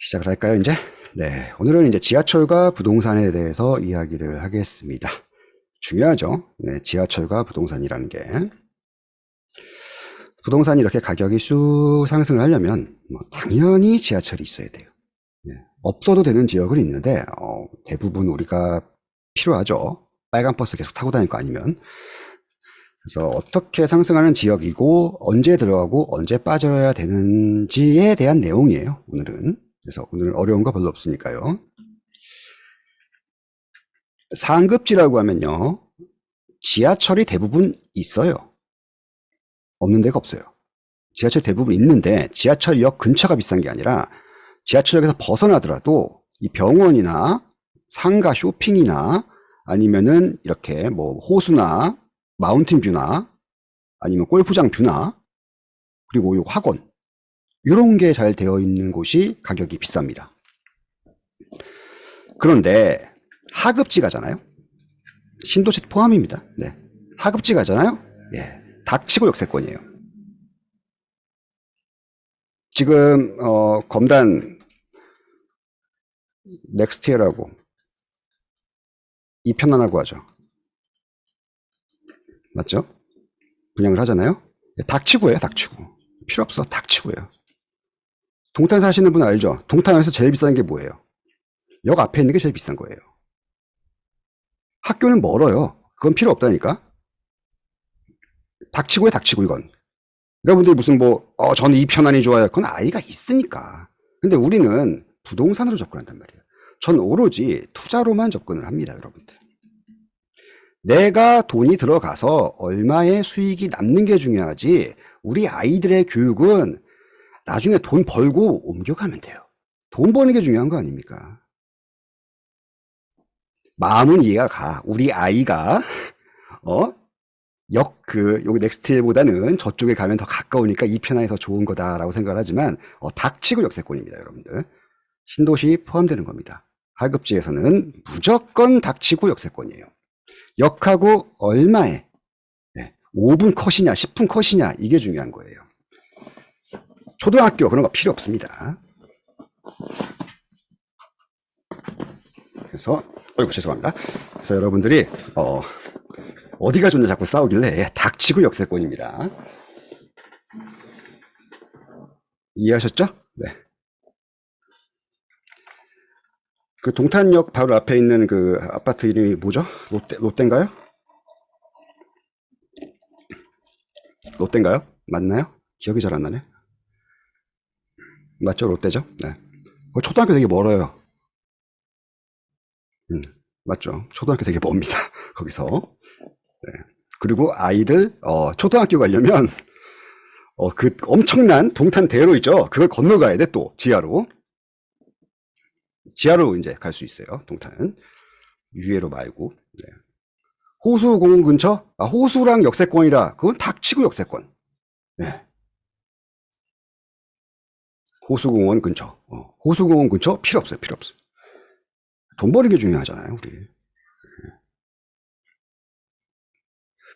시작을 할까요, 이제? 네. 오늘은 이제 지하철과 부동산에 대해서 이야기를 하겠습니다. 중요하죠? 네. 지하철과 부동산이라는 게. 부동산이 이렇게 가격이 쑥 상승을 하려면, 당연히 지하철이 있어야 돼요. 네. 없어도 되는 지역은 있는데, 대부분 우리가 필요하죠. 빨간 버스 계속 타고 다닐 거 아니면. 그래서 어떻게 상승하는 지역이고, 언제 들어가고, 언제 빠져야 되는지에 대한 내용이에요, 오늘은. 그래서 오늘 어려운 거 별로 없으니까요. 상급지라고 하면요, 지하철이 대부분 있어요. 없는 데가 없어요. 지하철 대부분 있는데 지하철역 근처가 비싼 게 아니라 지하철역에서 벗어나더라도 이 병원이나 상가 쇼핑이나 아니면은 이렇게 뭐 호수나 마운틴 뷰나 아니면 골프장 뷰나 그리고 요 학원 이런 게 잘 되어 있는 곳이 가격이 비쌉니다. 그런데 하급지 가잖아요. 신도시 포함입니다. 네. 하급지 가잖아요. 예. 닥치고 역세권이에요. 지금 검단 넥스트이어라고 이편안하고 하죠. 맞죠? 분양을 하잖아요. 예, 닥치고예요. 닥치고. 필요 없어. 닥치고예요. 동탄 사시는 분 알죠? 동탄에서 제일 비싼 게 뭐예요? 역 앞에 있는 게 제일 비싼 거예요. 학교는 멀어요. 그건 필요 없다니까. 닥치고에 닥치고 이건. 여러분들이 무슨 저는 이 편안이 좋아요. 그건 아이가 있으니까. 근데 우리는 부동산으로 접근한단 말이에요. 전 오로지 투자로만 접근을 합니다, 여러분들. 내가 돈이 들어가서 얼마의 수익이 남는 게 중요하지, 우리 아이들의 교육은 나중에 돈 벌고 옮겨가면 돼요. 돈 버는 게 중요한 거 아닙니까? 마음은 이해가 가. 우리 아이가, 여기 넥스트보다는 저쪽에 가면 더 가까우니까 이 편안이 더 좋은 거다라고 생각을 하지만, 닥치고 역세권입니다, 여러분들. 신도시 포함되는 겁니다. 하급지에서는 무조건 닥치고 역세권이에요. 역하고 얼마에, 5분 컷이냐 10분 컷이냐 이게 중요한 거예요. 초등학교 그런 거 필요 없습니다. 그래서 죄송합니다. 그래서 여러분들이 어디가 좋냐 자꾸 싸우길래 닥치고 역세권입니다. 이해하셨죠? 네. 그 동탄역 바로 앞에 있는 그 아파트 이름이 뭐죠? 롯데인가요? 롯데인가요? 맞나요? 기억이 잘 안 나네. 맞죠? 롯데죠? 네. 초등학교 되게 멀어요. 맞죠? 초등학교 되게 멉니다. 거기서. 네. 그리고 아이들 초등학교 가려면 그 엄청난 동탄 대로 있죠. 그걸 건너가야 돼. 또 지하로 이제 갈 수 있어요. 동탄은 유예로 말고. 네. 호수공원 근처? 호수랑 역세권이라 그건 닥치고 역세권. 네. 호수공원 근처. 호수공원 근처 필요 없어요. 필요 없어요. 돈 버는 게 중요하잖아요. 우리.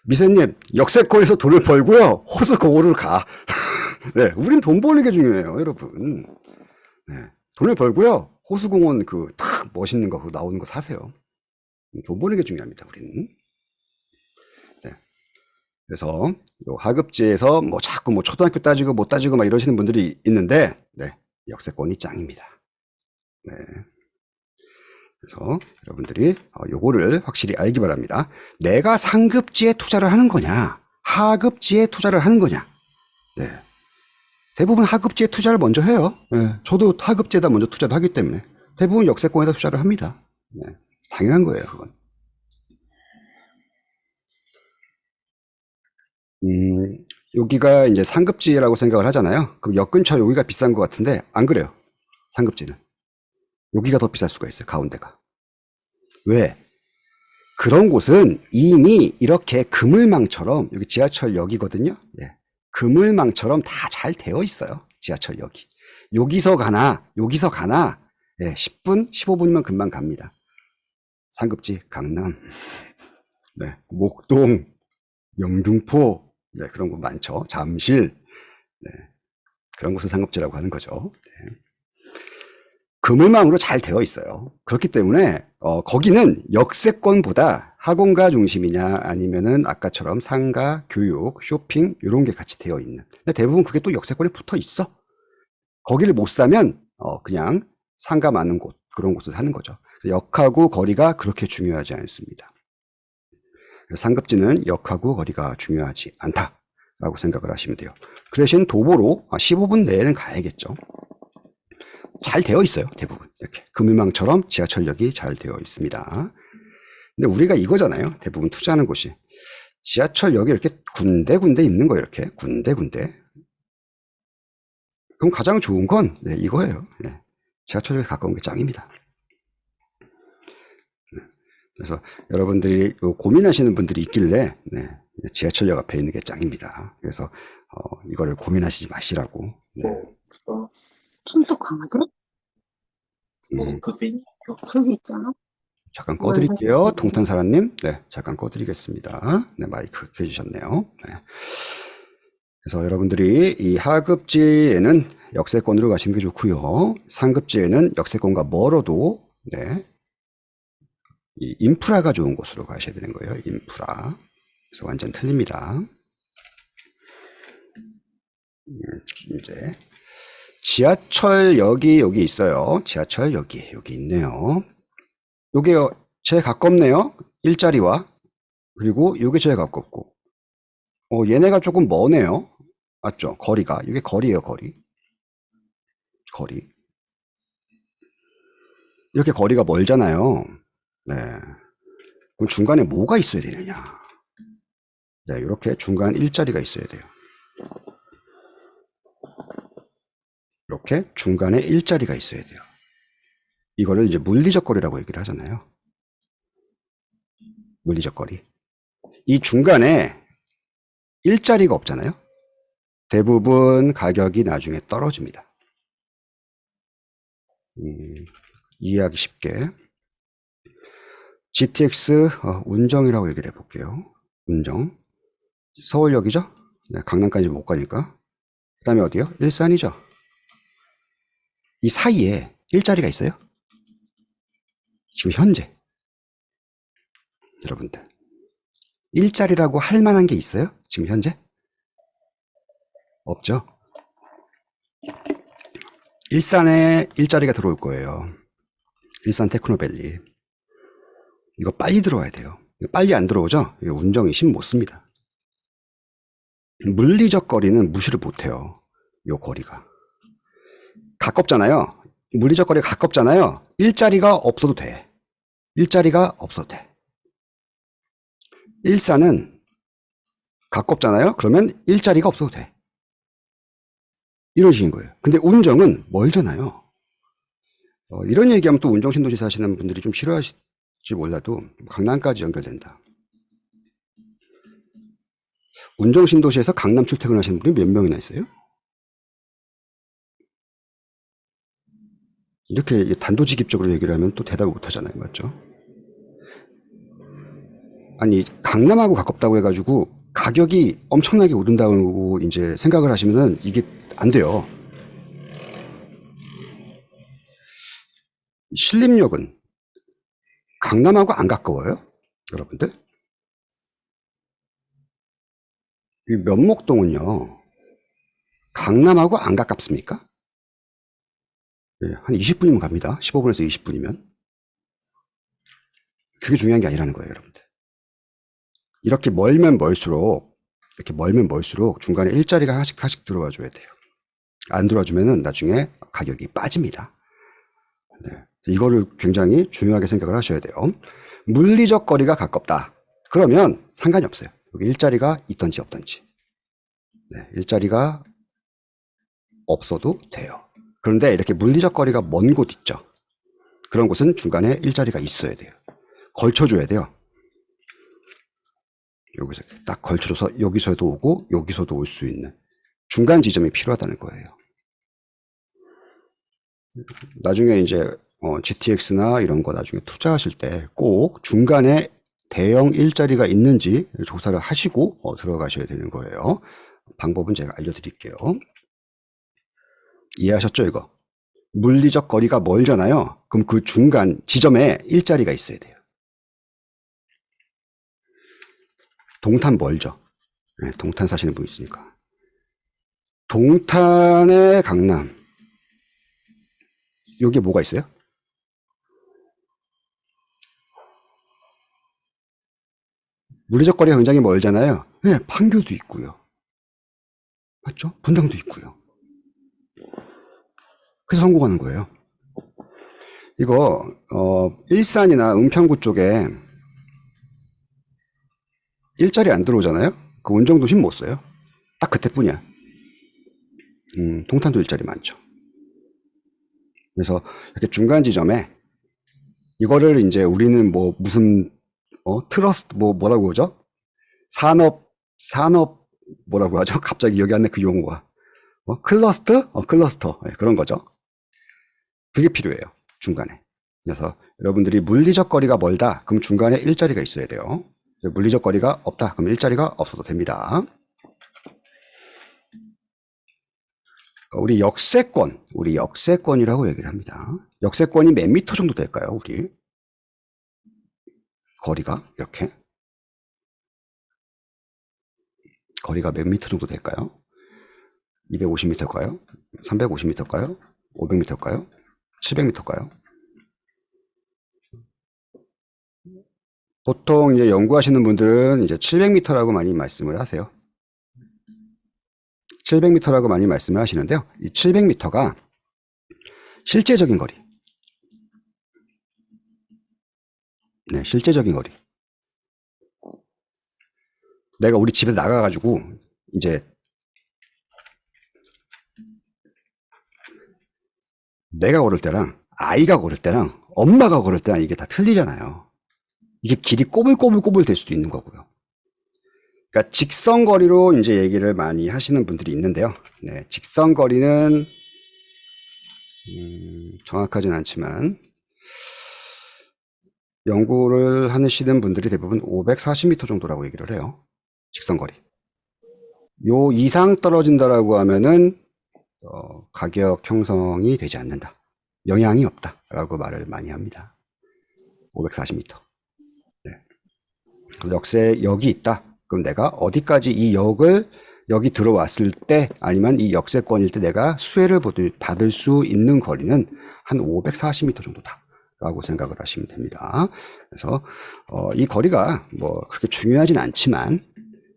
미세님, 역세권에서 돈을 벌고요. 호수공원으로 가. 네, 우린 돈 버는 게 중요해요, 여러분. 네, 돈을 벌고요. 호수공원 탁 멋있는 거 나오는 거 사세요. 돈 버는 게 중요합니다, 우리는. 네. 그래서 하급지에서 자꾸 초등학교 따지고 못 따지고 막 이러시는 분들이 있는데, 네, 역세권이 짱입니다. 네. 그래서 여러분들이 요거를 확실히 알기 바랍니다. 내가 상급지에 투자를 하는 거냐, 하급지에 투자를 하는 거냐. 네. 대부분 하급지에 투자를 먼저 해요. 네. 저도 하급지에다 먼저 투자를 하기 때문에 대부분 역세권에다 투자를 합니다. 네. 당연한 거예요, 그건. 여기가 이제 상급지라고 생각을 하잖아요. 그럼 역 근처 여기가 비싼 것 같은데 안 그래요. 상급지는 여기가 더 비쌀 수가 있어요. 가운데가. 왜? 그런 곳은 이미 이렇게 그물망처럼, 여기 지하철역이거든요. 예. 그물망처럼 다 잘 되어 있어요. 지하철역이. 여기서 가나 예, 10분 15분이면 금방 갑니다. 상급지 강남, 네, 목동, 영등포, 네, 그런 곳 많죠. 잠실, 네, 그런 곳을 상급지라고 하는 거죠. 네. 그물망으로 잘 되어 있어요. 그렇기 때문에 거기는 역세권보다 학원가 중심이냐 아니면은 아까처럼 상가, 교육, 쇼핑 이런 게 같이 되어 있는. 근데 대부분 그게 또 역세권에 붙어 있어. 거기를 못 사면 그냥 상가 많은 곳 그런 곳을 사는 거죠. 역하고 거리가 그렇게 중요하지 않습니다. 상급지는 역하고 거리가 중요하지 않다라고 생각을 하시면 돼요. 그 대신 도보로 15분 내에는 가야겠죠. 잘 되어 있어요. 대부분 이렇게 그물망처럼 지하철역이 잘 되어 있습니다. 근데 우리가 이거잖아요. 대부분 투자하는 곳이 지하철역이 이렇게 군데군데 있는 거예요. 이렇게 군데군데. 그럼 가장 좋은 건 이거예요. 지하철역에 가까운 게 짱입니다. 그래서 여러분들이 고민하시는 분들이 있길래 지하철역 앞에 있는 게 짱입니다. 그래서 이거를 고민하시지 마시라고. 춘도 강아지? 저기 있잖아. 잠깐 꺼드릴게요. 동탄사라님. 네, 잠깐 꺼드리겠습니다. 네, 마이크 켜주셨네요. 네. 그래서 여러분들이 이 하급지에는 역세권으로 가시는 게 좋고요. 상급지에는 역세권과 멀어도 이 인프라가 좋은 곳으로 가셔야 되는 거예요. 인프라. 그래서 완전 틀립니다. 이제 지하철역이 여기 있어요. 지하철역이 여기 있네요. 요게 제일 가깝네요. 일자리와. 그리고 요게 제일 가깝고. 얘네가 조금 머네요. 맞죠? 거리가. 이게 거리예요, 거리. 거리. 이렇게 거리가 멀잖아요. 네. 그럼 중간에 뭐가 있어야 되느냐? 네, 이렇게 중간 일자리가 있어야 돼요. 이렇게 중간에 일자리가 있어야 돼요. 이거를 이제 물리적 거리라고 얘기를 하잖아요. 물리적 거리. 이 중간에 일자리가 없잖아요. 대부분 가격이 나중에 떨어집니다. 이해하기 쉽게 GTX 운정이라고 얘기를 해볼게요. 운정. 서울역이죠? 네, 강남까지 못 가니까. 그 다음에 어디요? 일산이죠. 이 사이에 일자리가 있어요? 지금 현재 여러분들 일자리라고 할 만한 게 있어요? 지금 현재? 없죠? 일산에 일자리가 들어올 거예요. 일산 테크노밸리. 이거 빨리 들어와야 돼요. 빨리 안 들어오죠? 이거 운정이 심 못 씁니다. 물리적 거리는 무시를 못해요. 요 거리가. 가깝잖아요. 물리적 거리가 가깝잖아요. 일자리가 없어도 돼. 일자리가 없어도 돼. 일산은 가깝잖아요. 그러면 일자리가 없어도 돼. 이런 식인 거예요. 근데 운정은 멀잖아요. 이런 얘기하면 또 운정 신도시 사시는 분들이 좀 싫어하실지 몰라도 강남까지 연결된다. 운정 신도시에서 강남 출퇴근하시는 분이 몇 명이나 있어요? 이렇게 단도직입적으로 얘기를 하면 또 대답을 못 하잖아요. 맞죠? 아니, 강남하고 가깝다고 해가지고 가격이 엄청나게 오른다고 이제 생각을 하시면은 이게 안 돼요. 신림역은 강남하고 안 가까워요? 여러분들? 이 면목동은요, 강남하고 안 가깝습니까? 네, 한 20분이면 갑니다. 15분에서 20분이면. 그게 중요한 게 아니라는 거예요, 여러분들. 이렇게 멀면 멀수록 중간에 일자리가 하나씩 들어와 줘야 돼요. 안 들어와주면은 나중에 가격이 빠집니다. 네, 이거를 굉장히 중요하게 생각을 하셔야 돼요. 물리적 거리가 가깝다. 그러면 상관이 없어요. 여기 일자리가 있던지 없던지. 네, 일자리가 없어도 돼요. 그런데 이렇게 물리적 거리가 먼 곳 있죠. 그런 곳은 중간에 일자리가 있어야 돼요. 걸쳐줘야 돼요. 여기서 딱 걸쳐줘서 여기서도 오고 여기서도 올 수 있는 중간 지점이 필요하다는 거예요. 나중에 이제 GTX나 이런 거 나중에 투자하실 때 꼭 중간에 대형 일자리가 있는지 조사를 하시고 들어가셔야 되는 거예요. 방법은 제가 알려드릴게요. 이해하셨죠, 이거? 물리적 거리가 멀잖아요. 그럼 그 중간 지점에 일자리가 있어야 돼요. 동탄 멀죠. 네, 동탄 사시는 분 있으니까. 동탄의 강남. 여기에 뭐가 있어요? 물리적 거리가 굉장히 멀잖아요. 네, 판교도 있고요. 맞죠? 분당도 있고요. 그래서 성공하는 거예요. 이거 일산이나 은평구 쪽에 일자리 안 들어오잖아요. 그 운정도 힘 못 써요. 딱 그때뿐이야. 동탄도 일자리 많죠. 그래서 이렇게 중간 지점에 이거를 이제 우리는 뭐 무슨 트러스트 뭐라고 그러죠? 산업 뭐라고 하죠? 갑자기 기억이 안 나 그 용어가. 클러스터? 클러스터. 네, 그런 거죠. 그게 필요해요. 중간에. 그래서 여러분들이 물리적 거리가 멀다. 그럼 중간에 일자리가 있어야 돼요. 물리적 거리가 없다. 그럼 일자리가 없어도 됩니다. 우리 역세권이라고 얘기를 합니다. 역세권이 몇 미터 정도 될까요? 우리 거리가 이렇게 거리가 몇 미터 정도 될까요? 250m일까요? 350m일까요? 500m일까요? 700m일까요? 보통 이제 연구하시는 분들은 이제 700m라고 많이 말씀을 하세요. 700m라고 많이 말씀을 하시는데요. 이 700m가 실제적인 거리. 네, 실제적인 거리. 내가 우리 집에서 나가가지고 이제 내가 걸을 때랑 아이가 걸을 때랑 엄마가 걸을 때랑 이게 다 틀리잖아요. 이게 길이 꼬불꼬불꼬불 될 수도 있는 거고요. 그러니까 직선거리로 이제 얘기를 많이 하시는 분들이 있는데요. 네, 직선거리는 정확하진 않지만 연구를 하시는 분들이 대부분 540m 정도라고 얘기를 해요. 직선거리. 요 이상 떨어진다라고 하면은 가격 형성이 되지 않는다. 영향이 없다라고 말을 많이 합니다. 540m. 네. 역이 있다. 그럼 내가 어디까지 이 여기 들어왔을 때 아니면 이 역세권일 때 내가 수혜를 받을 수 있는 거리는 한 540m 정도다. 라고 생각을 하시면 됩니다. 그래서 이 거리가 뭐 그렇게 중요하진 않지만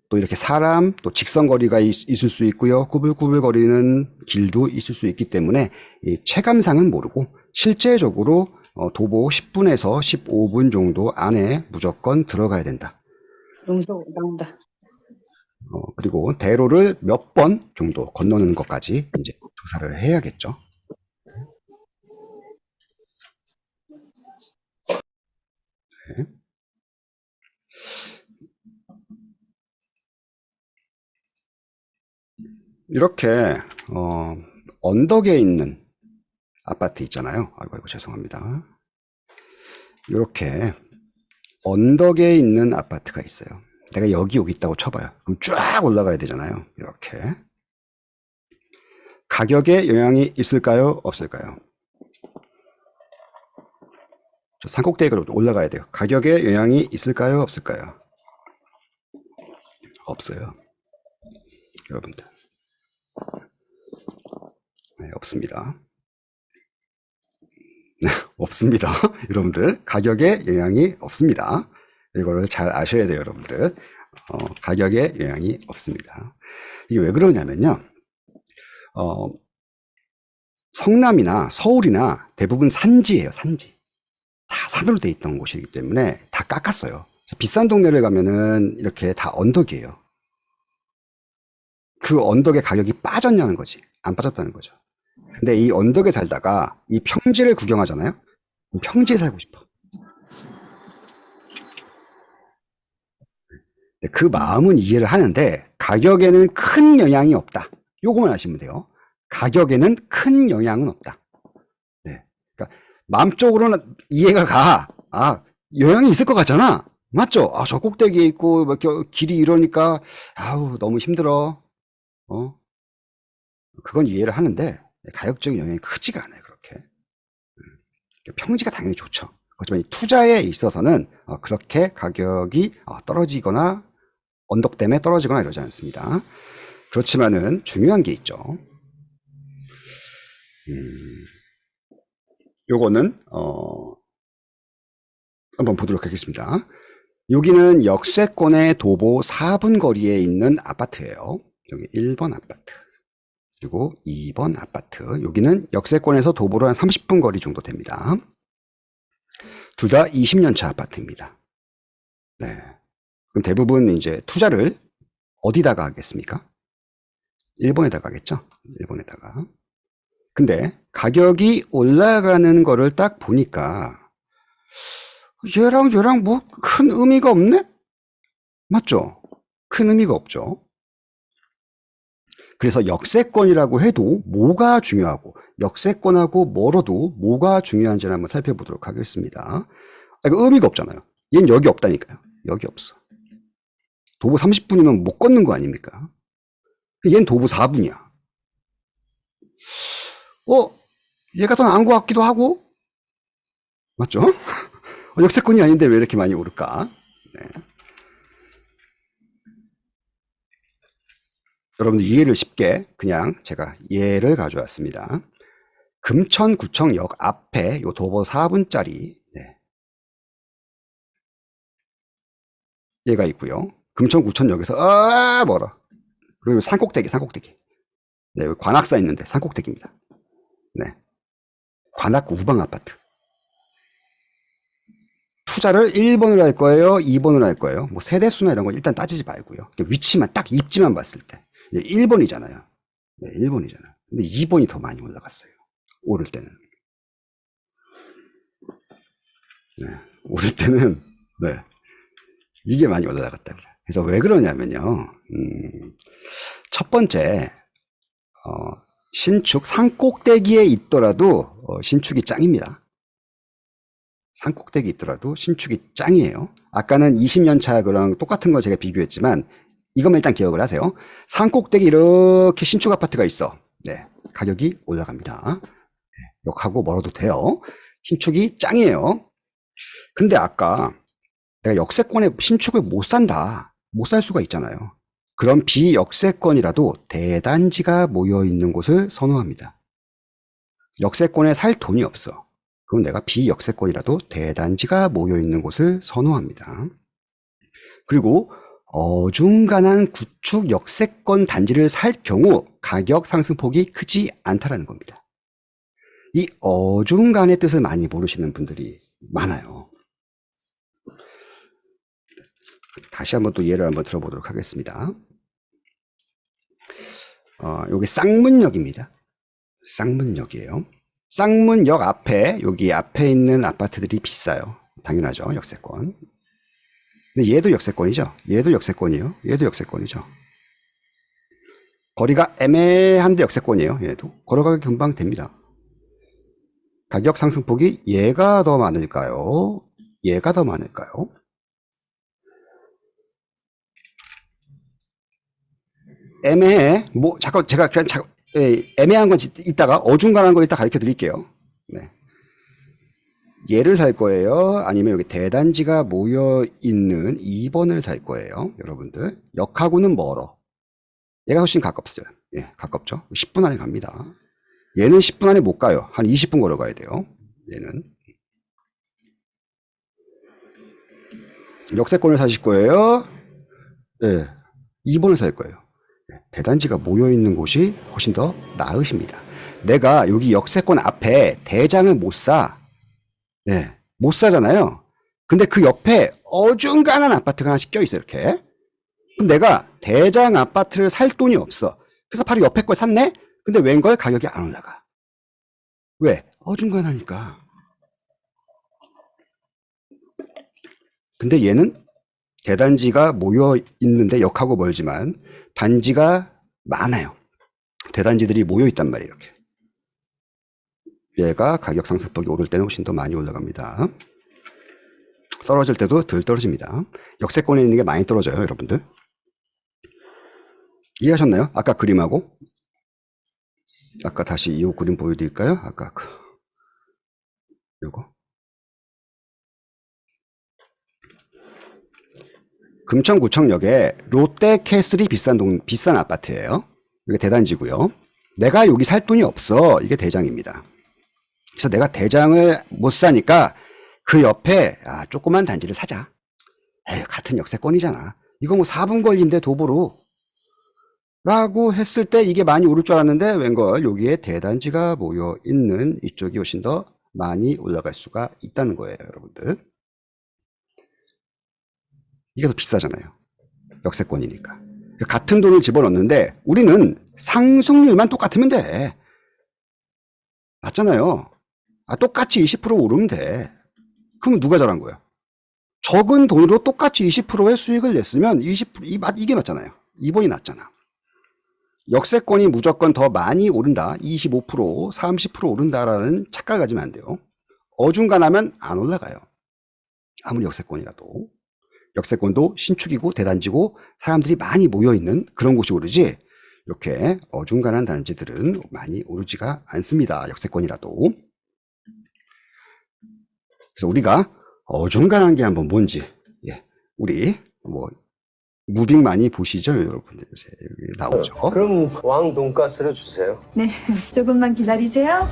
또 이렇게 사람 또 직선거리가 있을 수 있고요. 꾸불꾸불거리는 길도 있을 수 있기 때문에 이 체감상은 모르고 실제적으로 도보 10분에서 15분 정도 안에 무조건 들어가야 된다. 용서 나온다. 그리고 대로를 몇 번 정도 건너는 것까지 이제 조사를 해야겠죠. 네. 이렇게 언덕에 있는 아파트 있잖아요. 아이고 죄송합니다. 이렇게 언덕에 있는 아파트가 있어요. 내가 여기 있다고 쳐봐요. 그럼 쫙 올라가야 되잖아요. 이렇게. 가격에 영향이 있을까요? 없을까요? 저 산꼭대기로 올라가야 돼요. 가격에 영향이 있을까요? 없을까요? 없어요. 여러분들. 네, 없습니다. 없습니다. 여러분들, 가격에 영향이 없습니다. 이거를 잘 아셔야 돼요, 여러분들. 가격에 영향이 없습니다. 이게 왜 그러냐면요. 성남이나 서울이나 대부분 산지예요, 산지. 다 산으로 돼 있던 곳이기 때문에 다 깎았어요. 그래서 비싼 동네를 가면은 이렇게 다 언덕이에요. 그 언덕의 가격이 빠졌냐는 거지. 안 빠졌다는 거죠. 근데 이 언덕에 살다가 이 평지를 구경하잖아요. 평지에 살고 싶어. 그 마음은 이해를 하는데 가격에는 큰 영향이 없다. 요거만 아시면 돼요. 가격에는 큰 영향은 없다. 네. 그러니까 마음적으로는 이해가 가. 아, 영향이 있을 것 같잖아. 맞죠? 아, 저 꼭대기에 있고 뭐 길이 이러니까 아우 너무 힘들어. 그건 이해를 하는데 가격적인 영향이 크지가 않아요. 그렇게. 평지가 당연히 좋죠. 그렇지만 이 투자에 있어서는 그렇게 가격이 떨어지거나 언덕 때문에 떨어지거나 이러지 않습니다. 그렇지만은 중요한 게 있죠. 요거는 한번 보도록 하겠습니다. 여기는 역세권의 도보 4분 거리에 있는 아파트예요. 여기 1번 아파트. 그리고 2번 아파트. 여기는 역세권에서 도보로 한 30분 거리 정도 됩니다. 둘 다 20년 차 아파트입니다. 네. 그럼 대부분 이제 투자를 어디다가 하겠습니까? 일본에다가 하겠죠? 일본에다가. 근데 가격이 올라가는 거를 딱 보니까 얘랑 뭐 큰 의미가 없네? 맞죠? 큰 의미가 없죠. 그래서 역세권이라고 해도 뭐가 중요하고 역세권하고 멀어도 뭐가 중요한지를 한번 살펴보도록 하겠습니다. 이거 의미가 없잖아요. 얘는 여기 없다니까요. 여기 없어. 도보 30분이면 못 걷는 거 아닙니까? 얘는 도보 4분이야. 얘가 더 나은 것 같기도 하고, 맞죠? 역세권이 아닌데 왜 이렇게 많이 오를까? 네. 여러분들 이해를 쉽게 그냥 제가 예를 가져왔습니다. 금천구청역 앞에 요 도보 4분짜리 얘가 있고요. 금천구청역에서 멀어. 그리고 산꼭대기. 네, 여기 관악사 있는데 산꼭대기입니다. 네, 관악 우방 아파트. 투자를 1번으로 할 거예요? 2번으로 할 거예요? 뭐 세대수나 이런 거 일단 따지지 말고요. 위치만 딱 입지만 봤을 때 1번이잖아요. 네, 1번이잖아요. 근데 2번이 더 많이 올라갔어요. 오를 때는. 네, 오를 때는 네, 이게 많이 올라갔다. 그래서 왜 그러냐면요. 첫 번째 신축 산꼭대기에 있더라도 신축이 짱입니다. 산꼭대기 있더라도 신축이 짱이에요. 아까는 20년 차 그랑 똑같은 거 제가 비교했지만 이것만 일단 기억을 하세요. 산꼭대기 이렇게 신축 아파트가 있어. 네, 가격이 올라갑니다. 역하고 멀어도 돼요. 신축이 짱이에요. 근데 아까 내가 역세권에 신축을 못 산다. 못 살 수가 있잖아요. 그럼 비역세권이라도 대단지가 모여있는 곳을 선호합니다. 역세권에 살 돈이 없어. 그럼 내가 비역세권이라도 대단지가 모여있는 곳을 선호합니다. 그리고 어중간한 구축 역세권 단지를 살 경우 가격 상승폭이 크지 않다라는 겁니다. 이 어중간의 뜻을 많이 모르시는 분들이 많아요. 다시 한번 또 예를 한번 들어보도록 하겠습니다. 여기 쌍문역입니다. 쌍문역이에요. 쌍문역 앞에 여기 앞에 있는 아파트들이 비싸요. 당연하죠. 역세권. 근데 얘도 역세권이죠. 얘도 역세권이에요. 얘도 역세권이죠. 거리가 애매한데 역세권이에요. 얘도 걸어가기 금방 됩니다. 가격 상승폭이 얘가 더 많을까요? 얘가 더 많을까요? 애매해. 뭐 잠깐 제가 그냥 애매한 건 이따가 어중간한 거 이따 가르쳐 드릴게요. 네. 얘를 살 거예요? 아니면 여기 대단지가 모여 있는 2번을 살 거예요? 여러분들 역하고는 멀어. 얘가 훨씬 가깝어요. 예, 가깝죠. 10분 안에 갑니다. 얘는 10분 안에 못 가요. 한 20분 걸어가야 돼요. 얘는 역세권을 사실 거예요? 예, 2번을 살 거예요. 대단지가 모여있는 곳이 훨씬 더 나으십니다. 내가 여기 역세권 앞에 대장을 못 사. 예, 못 사잖아요. 근데 그 옆에 어중간한 아파트가 하나씩 껴있어, 이렇게. 그럼 내가 대장 아파트를 살 돈이 없어. 그래서 바로 옆에 걸 샀네? 근데 웬걸 가격이 안 올라가. 왜? 어중간하니까. 근데 얘는 대단지가 모여 있는데 역하고 멀지만 단지가 많아요. 대단지들이 모여 있단 말이에요, 이렇게. 얘가 가격 상승폭이 오를 때는 훨씬 더 많이 올라갑니다. 떨어질 때도 덜 떨어집니다. 역세권에 있는 게 많이 떨어져요, 여러분들. 이해하셨나요? 아까 그림하고? 아까 다시 이 그림 보여드릴까요? 아까 요거. 금천구청역에 롯데캐슬이 비싼 아파트예요. 이게 대단지고요. 내가 여기 살 돈이 없어. 이게 대장입니다. 그래서 내가 대장을 못 사니까 그 옆에 조그만 단지를 사자. 에휴, 같은 역세권이잖아. 이거 뭐 4분 걸린데 도보로. 라고 했을 때 이게 많이 오를 줄 알았는데 웬걸 여기에 대단지가 모여 있는 이쪽이 훨씬 더 많이 올라갈 수가 있다는 거예요, 여러분들. 이게 더 비싸잖아요. 역세권이니까. 같은 돈을 집어넣는데 우리는 상승률만 똑같으면 돼. 맞잖아요. 똑같이 20% 오르면 돼. 그럼 누가 잘한 거야? 적은 돈으로 똑같이 20%의 수익을 냈으면 20%, 이게 맞잖아요. 이번이 낫잖아. 역세권이 무조건 더 많이 오른다. 25%, 30% 오른다라는 착각을 가지면 안 돼요. 어중간하면 안 올라가요. 아무리 역세권이라도. 역세권도 신축이고 대단지고 사람들이 많이 모여있는 그런 곳이 오르지 이렇게 어중간한 단지들은 많이 오르지가 않습니다. 역세권이라도. 그래서 우리가 어중간한 게 한번 뭔지 우리 뭐 무빙 많이 보시죠, 여러분들. 요새 여기 나오죠. 그럼 왕 돈가스를 주세요. 네, 조금만 기다리세요.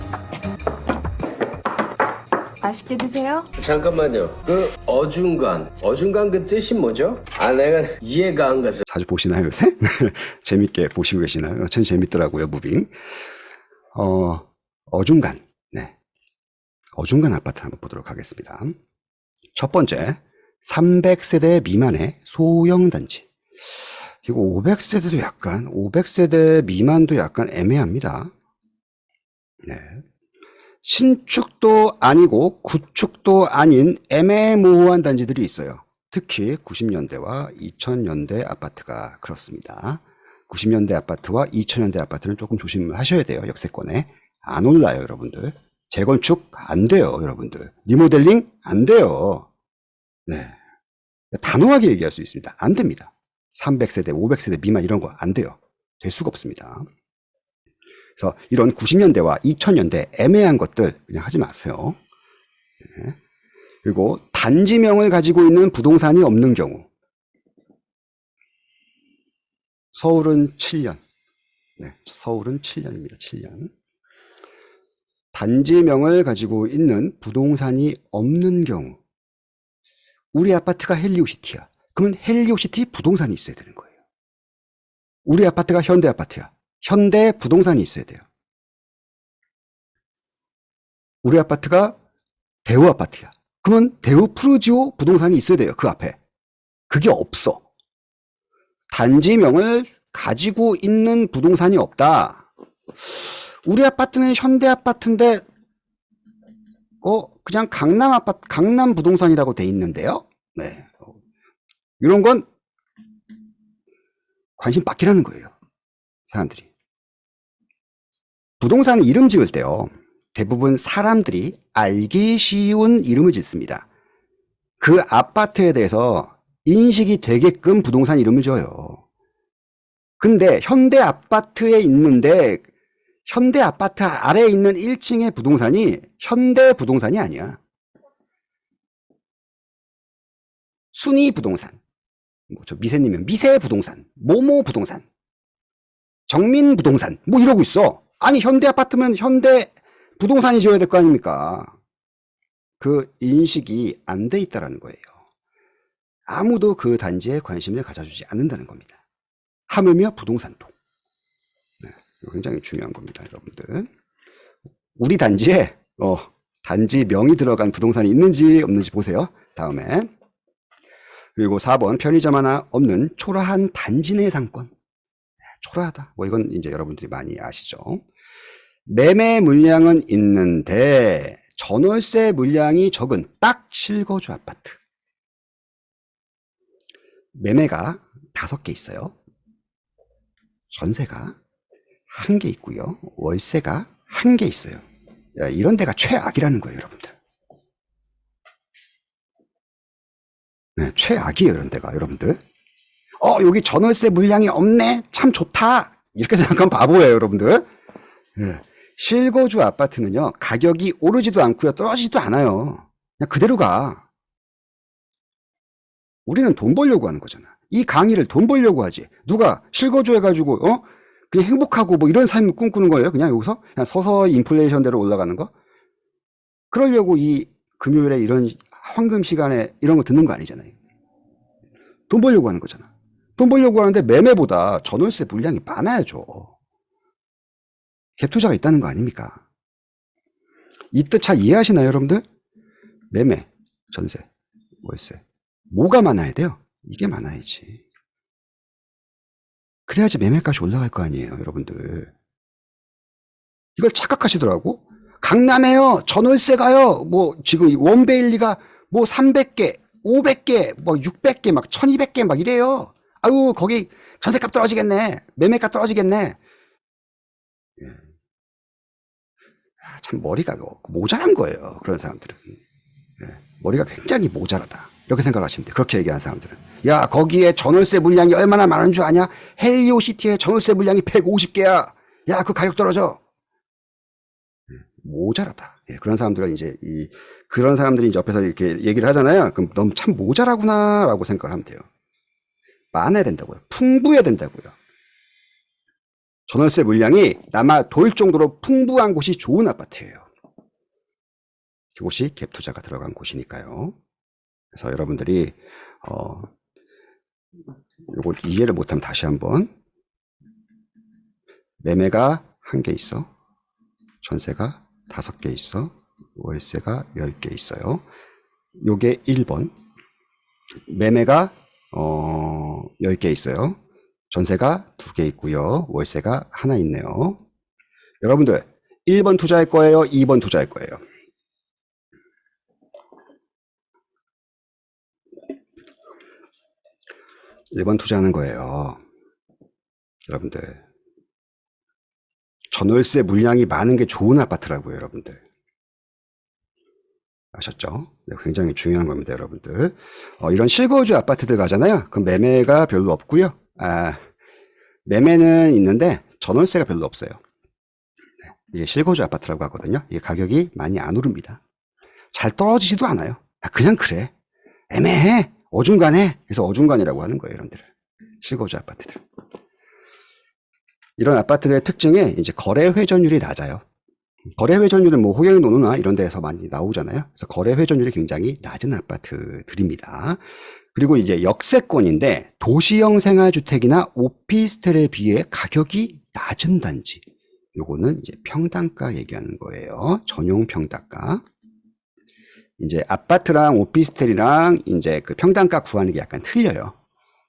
맛있게 드세요. 잠깐만요. 그 어중간 그 뜻이 뭐죠? 내가 이해가 안 가서. 자주 보시나요, 요새? 재밌게 보시고 계시나요? 참 재밌더라고요, 무빙. 어중간. 네. 어중간 아파트 한번 보도록 하겠습니다. 첫 번째, 300세대 미만의 소형 단지. 이거 500세대 미만도 약간 애매합니다. 네. 신축도 아니고 구축도 아닌 애매모호한 단지들이 있어요. 특히 90년대와 2000년대 아파트가 그렇습니다. 90년대 아파트와 2000년대 아파트는 조금 조심을 하셔야 돼요. 역세권에. 안 올라요, 여러분들. 재건축 안 돼요, 여러분들. 리모델링 안 돼요. 네. 단호하게 얘기할 수 있습니다. 안 됩니다. 300세대, 500세대 미만 이런 거 안 돼요. 될 수가 없습니다. 그래서 이런 90년대와 2000년대 애매한 것들 그냥 하지 마세요. 네. 그리고 단지명을 가지고 있는 부동산이 없는 경우. 서울은 7년. 네, 서울은 7년입니다. 7년. 단지명을 가지고 있는 부동산이 없는 경우. 우리 아파트가 헬리오시티야. 그러면 헬리오시티 부동산이 있어야 되는 거예요. 우리 아파트가 현대 아파트야. 현대 부동산이 있어야 돼요. 우리 아파트가 대우 아파트야. 그러면 대우 푸르지오 부동산이 있어야 돼요. 그 앞에. 그게 없어. 단지명을 가지고 있는 부동산이 없다. 우리 아파트는 현대 아파트인데 그냥 강남 아파트, 강남 부동산이라고 돼 있는데요. 네. 이런 건 관심 받기라는 거예요. 사람들이. 부동산 이름 지을 때요. 대부분 사람들이 알기 쉬운 이름을 짓습니다. 그 아파트에 대해서 인식이 되게끔 부동산 이름을 줘요. 근데 현대 아파트에 있는데 현대 아파트 아래에 있는 1층의 부동산이 현대 부동산이 아니야. 순위 부동산. 저 미세님은 미세 부동산, 모모 부동산, 정민 부동산, 뭐 이러고 있어. 아니, 현대 아파트면 현대 부동산이 지어야 될 거 아닙니까? 그 인식이 안 돼 있다라는 거예요. 아무도 그 단지에 관심을 가져주지 않는다는 겁니다. 하물며 부동산도. 네, 굉장히 중요한 겁니다, 여러분들. 우리 단지에 단지 명이 들어간 부동산이 있는지 없는지 보세요. 다음에. 그리고 4번, 편의점 하나 없는 초라한 단지 내 상권. 초라하다. 뭐 이건 이제 여러분들이 많이 아시죠. 매매 물량은 있는데 전월세 물량이 적은 딱 실거주 아파트. 매매가 5개 있어요. 전세가 1개 있고요. 월세가 1개 있어요. 이런 데가 최악이라는 거예요, 여러분들. 네, 최악이에요, 이런 데가, 여러분들. 여기 전월세 물량이 없네? 참 좋다! 이렇게 생각하면 바보예요, 여러분들. 네. 실거주 아파트는요, 가격이 오르지도 않고요, 떨어지지도 않아요. 그냥 그대로 가. 우리는 돈 벌려고 하는 거잖아. 이 강의를 돈 벌려고 하지. 누가 실거주 해가지고 그냥 행복하고 뭐 이런 삶을 꿈꾸는 거예요. 그냥 여기서 그냥 서서히 인플레이션대로 올라가는 거. 그러려고 이 금요일에 이런 황금 시간에 이런 거 듣는 거 아니잖아요. 돈 벌려고 하는 거잖아. 돈 벌려고 하는데 매매보다 전월세 물량이 많아야죠. 갭 투자가 있다는 거 아닙니까? 이 뜻 잘 이해하시나요, 여러분들? 매매, 전세, 월세. 뭐가 많아야 돼요? 이게 많아야지. 그래야지 매매값이 올라갈 거 아니에요, 여러분들. 이걸 착각하시더라고. 강남에요, 전월세 가요. 뭐 지금 원베일리가 뭐 300개, 500개, 뭐 600개, 막 1200개 막 이래요. 아유, 거기 전세값 떨어지겠네. 매매값 떨어지겠네. 예. 참 머리가 모자란 거예요, 그런 사람들은. 예. 머리가 굉장히 모자라다. 이렇게 생각하시면 돼요. 그렇게 얘기하는 사람들은. 야, 거기에 전월세 물량이 얼마나 많은 줄 아냐? 헬리오시티에 전월세 물량이 150개야. 야, 그 가격 떨어져. 모자라다. 예, 그런 사람들은 이제 그런 사람들이 이제 옆에서 이렇게 얘기를 하잖아요. 그럼 너무 참 모자라구나라고 생각을 하면 돼요. 많아야 된다고요. 풍부해야 된다고요. 전월세 물량이 남아 돌 정도로 풍부한 곳이 좋은 아파트예요. 그곳이 갭 투자가 들어간 곳이니까요. 그래서 여러분들이 요거 이해를 못하면 다시 한번. 매매가 1개 있어. 전세가 5개 있어. 월세가 10개 있어요. 요게 1번. 매매가 10개 있어요. 전세가 2개 있고요. 월세가 하나 있네요. 여러분들 1번 투자할 거예요? 2번 투자할 거예요? 1번 투자하는 거예요. 여러분들 전월세 물량이 많은 게 좋은 아파트라고요, 여러분들. 아셨죠? 네, 굉장히 중요한 겁니다, 여러분들. 이런 실거주 아파트들 가잖아요. 그럼 매매가 별로 없고요. 매매는 있는데 전월세가 별로 없어요. 네, 이게 실거주 아파트라고 하거든요. 이게 가격이 많이 안 오릅니다. 잘 떨어지지도 않아요. 그냥 그래. 애매해. 어중간해. 그래서 어중간이라고 하는 거예요, 여러분들. 실거주 아파트들. 이런 아파트들의 특징이 이제 거래 회전율이 낮아요. 거래 회전율은 뭐 호갱노노나 이런 데에서 많이 나오잖아요. 그래서 거래 회전율이 굉장히 낮은 아파트들입니다. 그리고 이제 역세권인데 도시형 생활주택이나 오피스텔에 비해 가격이 낮은 단지. 요거는 이제 평당가 얘기하는 거예요. 전용 평당가. 이제 아파트랑 오피스텔이랑 이제 그 평당가 구하는 게 약간 틀려요.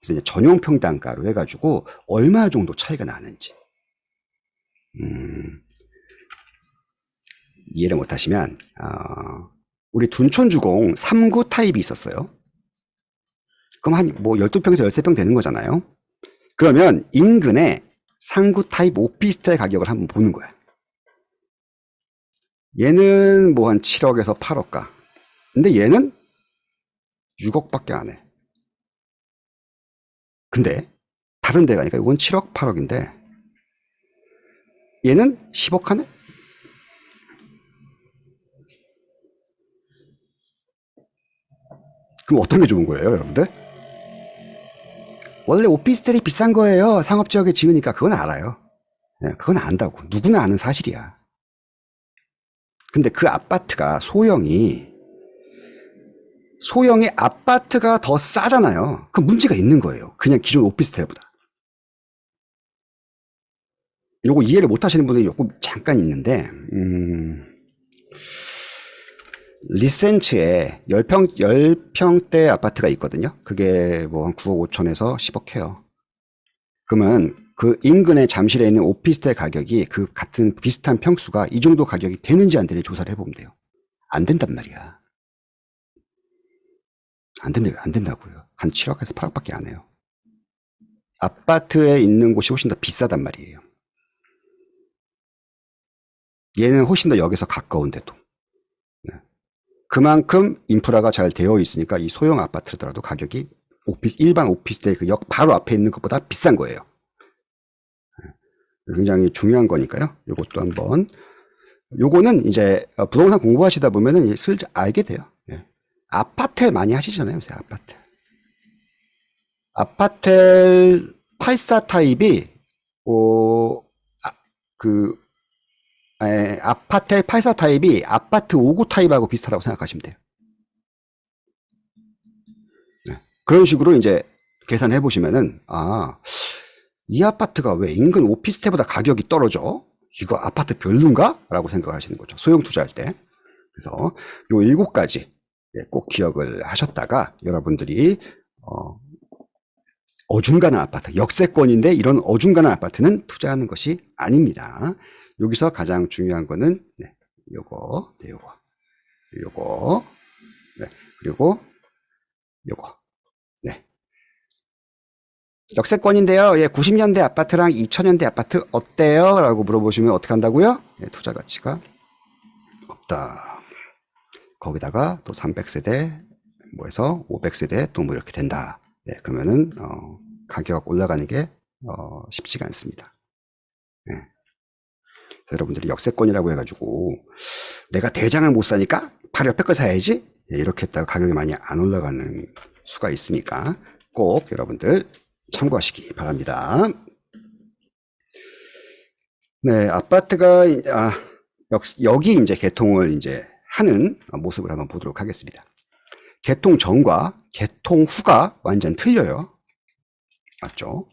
그래서 이제 전용 평당가로 해가지고 얼마 정도 차이가 나는지. 이해를 못하시면 우리 둔촌주공 3구 타입이 있었어요. 그럼 한 뭐 12평에서 13평 되는 거잖아요. 그러면 인근에 3구 타입 오피스텔 가격을 한번 보는 거야. 얘는 뭐 한 7억에서 8억가. 근데 얘는 6억밖에 안 해. 근데 다른 데 가니까 이건 7억, 8억인데 얘는 10억 하네? 그럼 어떤 게 좋은 거예요, 여러분들? 원래 오피스텔이 비싼 거예요. 상업지역에 지으니까. 그건 알아요. 네, 그건 안다고. 누구나 아는 사실이야. 근데 그 아파트가 소형의 아파트가 더 싸잖아요. 그 문제가 있는 거예요. 그냥 기존 오피스텔보다. 요거 이해를 못 하시는 분들이 요거 잠깐 있는데, 리센츠에 10평대 아파트가 있거든요. 그게 뭐 한 9억 5천에서 10억 해요. 그러면 그 인근에 잠실에 있는 오피스텔 가격이 그 같은 비슷한 평수가 이 정도 가격이 되는지 안 되는지 조사를 해보면 돼요. 안 된단 말이야. 안 된다고요. 한 7억에서 8억밖에 안 해요. 아파트에 있는 곳이 훨씬 더 비싸단 말이에요. 얘는 훨씬 더 역에서 가까운데도. 네. 그만큼 인프라가 잘 되어 있으니까 이 소형 아파트더라도 가격이 일반 오피스텔 그 역 바로 앞에 있는 것보다 비싼 거예요. 네. 굉장히 중요한 거니까요. 요것도 한번. 요거는 이제 부동산 공부하시다 보면은 슬쩍 알게 돼요. 예. 아파트 많이 하시잖아요, 요새 아파트. 아파텔 84 타입이 아파텔 84 타입이 아파트 59 타입하고 비슷하다고 생각하시면 돼요. 네. 그런 식으로 이제 계산해 보시면은 이 아파트가 왜 인근 오피스텔보다 가격이 떨어져? 이거 아파트 별론가? 라고 생각하시는 거죠. 소형 투자할 때. 그래서 요 7가지 꼭 기억을 하셨다가 여러분들이 어중간한 아파트, 역세권인데 이런 어중간한 아파트는 투자하는 것이 아닙니다. 여기서 가장 중요한 거는 요거, 그리고 요거. 역세권인데요. 90년대 아파트랑 2000년대 아파트 어때요? 라고 물어보시면 어떻게 한다고요? 투자 가치가 없다. 거기다가 또 300세대 뭐해서 500세대 또 뭐 이렇게 된다. 그러면은 가격 올라가는 게 쉽지가 않습니다. 여러분들이 역세권이라고 해가지고 내가 대장을 못 사니까 바로 옆에 거 사야지 이렇게 했다가 가격이 많이 안 올라가는 수가 있으니까 꼭 여러분들 참고하시기 바랍니다. 네, 아파트가 여기 이제 개통을 이제 하는 모습을 한번 보도록 하겠습니다. 개통 전과 개통 후가 완전 틀려요. 맞죠?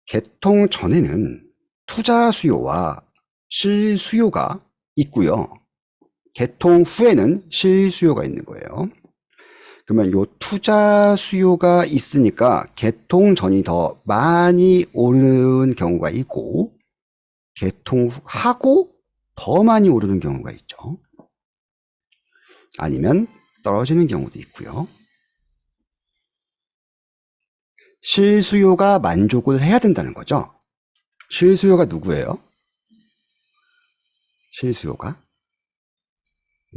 개통 전에는 투자 수요와 실수요가 있고요. 개통 후에는 실수요가 있는 거예요. 그러면 요 투자 수요가 있으니까 개통 전이 더 많이 오르는 경우가 있고 개통 후하고 더 많이 오르는 경우가 있죠. 아니면 떨어지는 경우도 있고요. 실수요가 만족을 해야 된다는 거죠. 실수요가 누구예요? 실수요가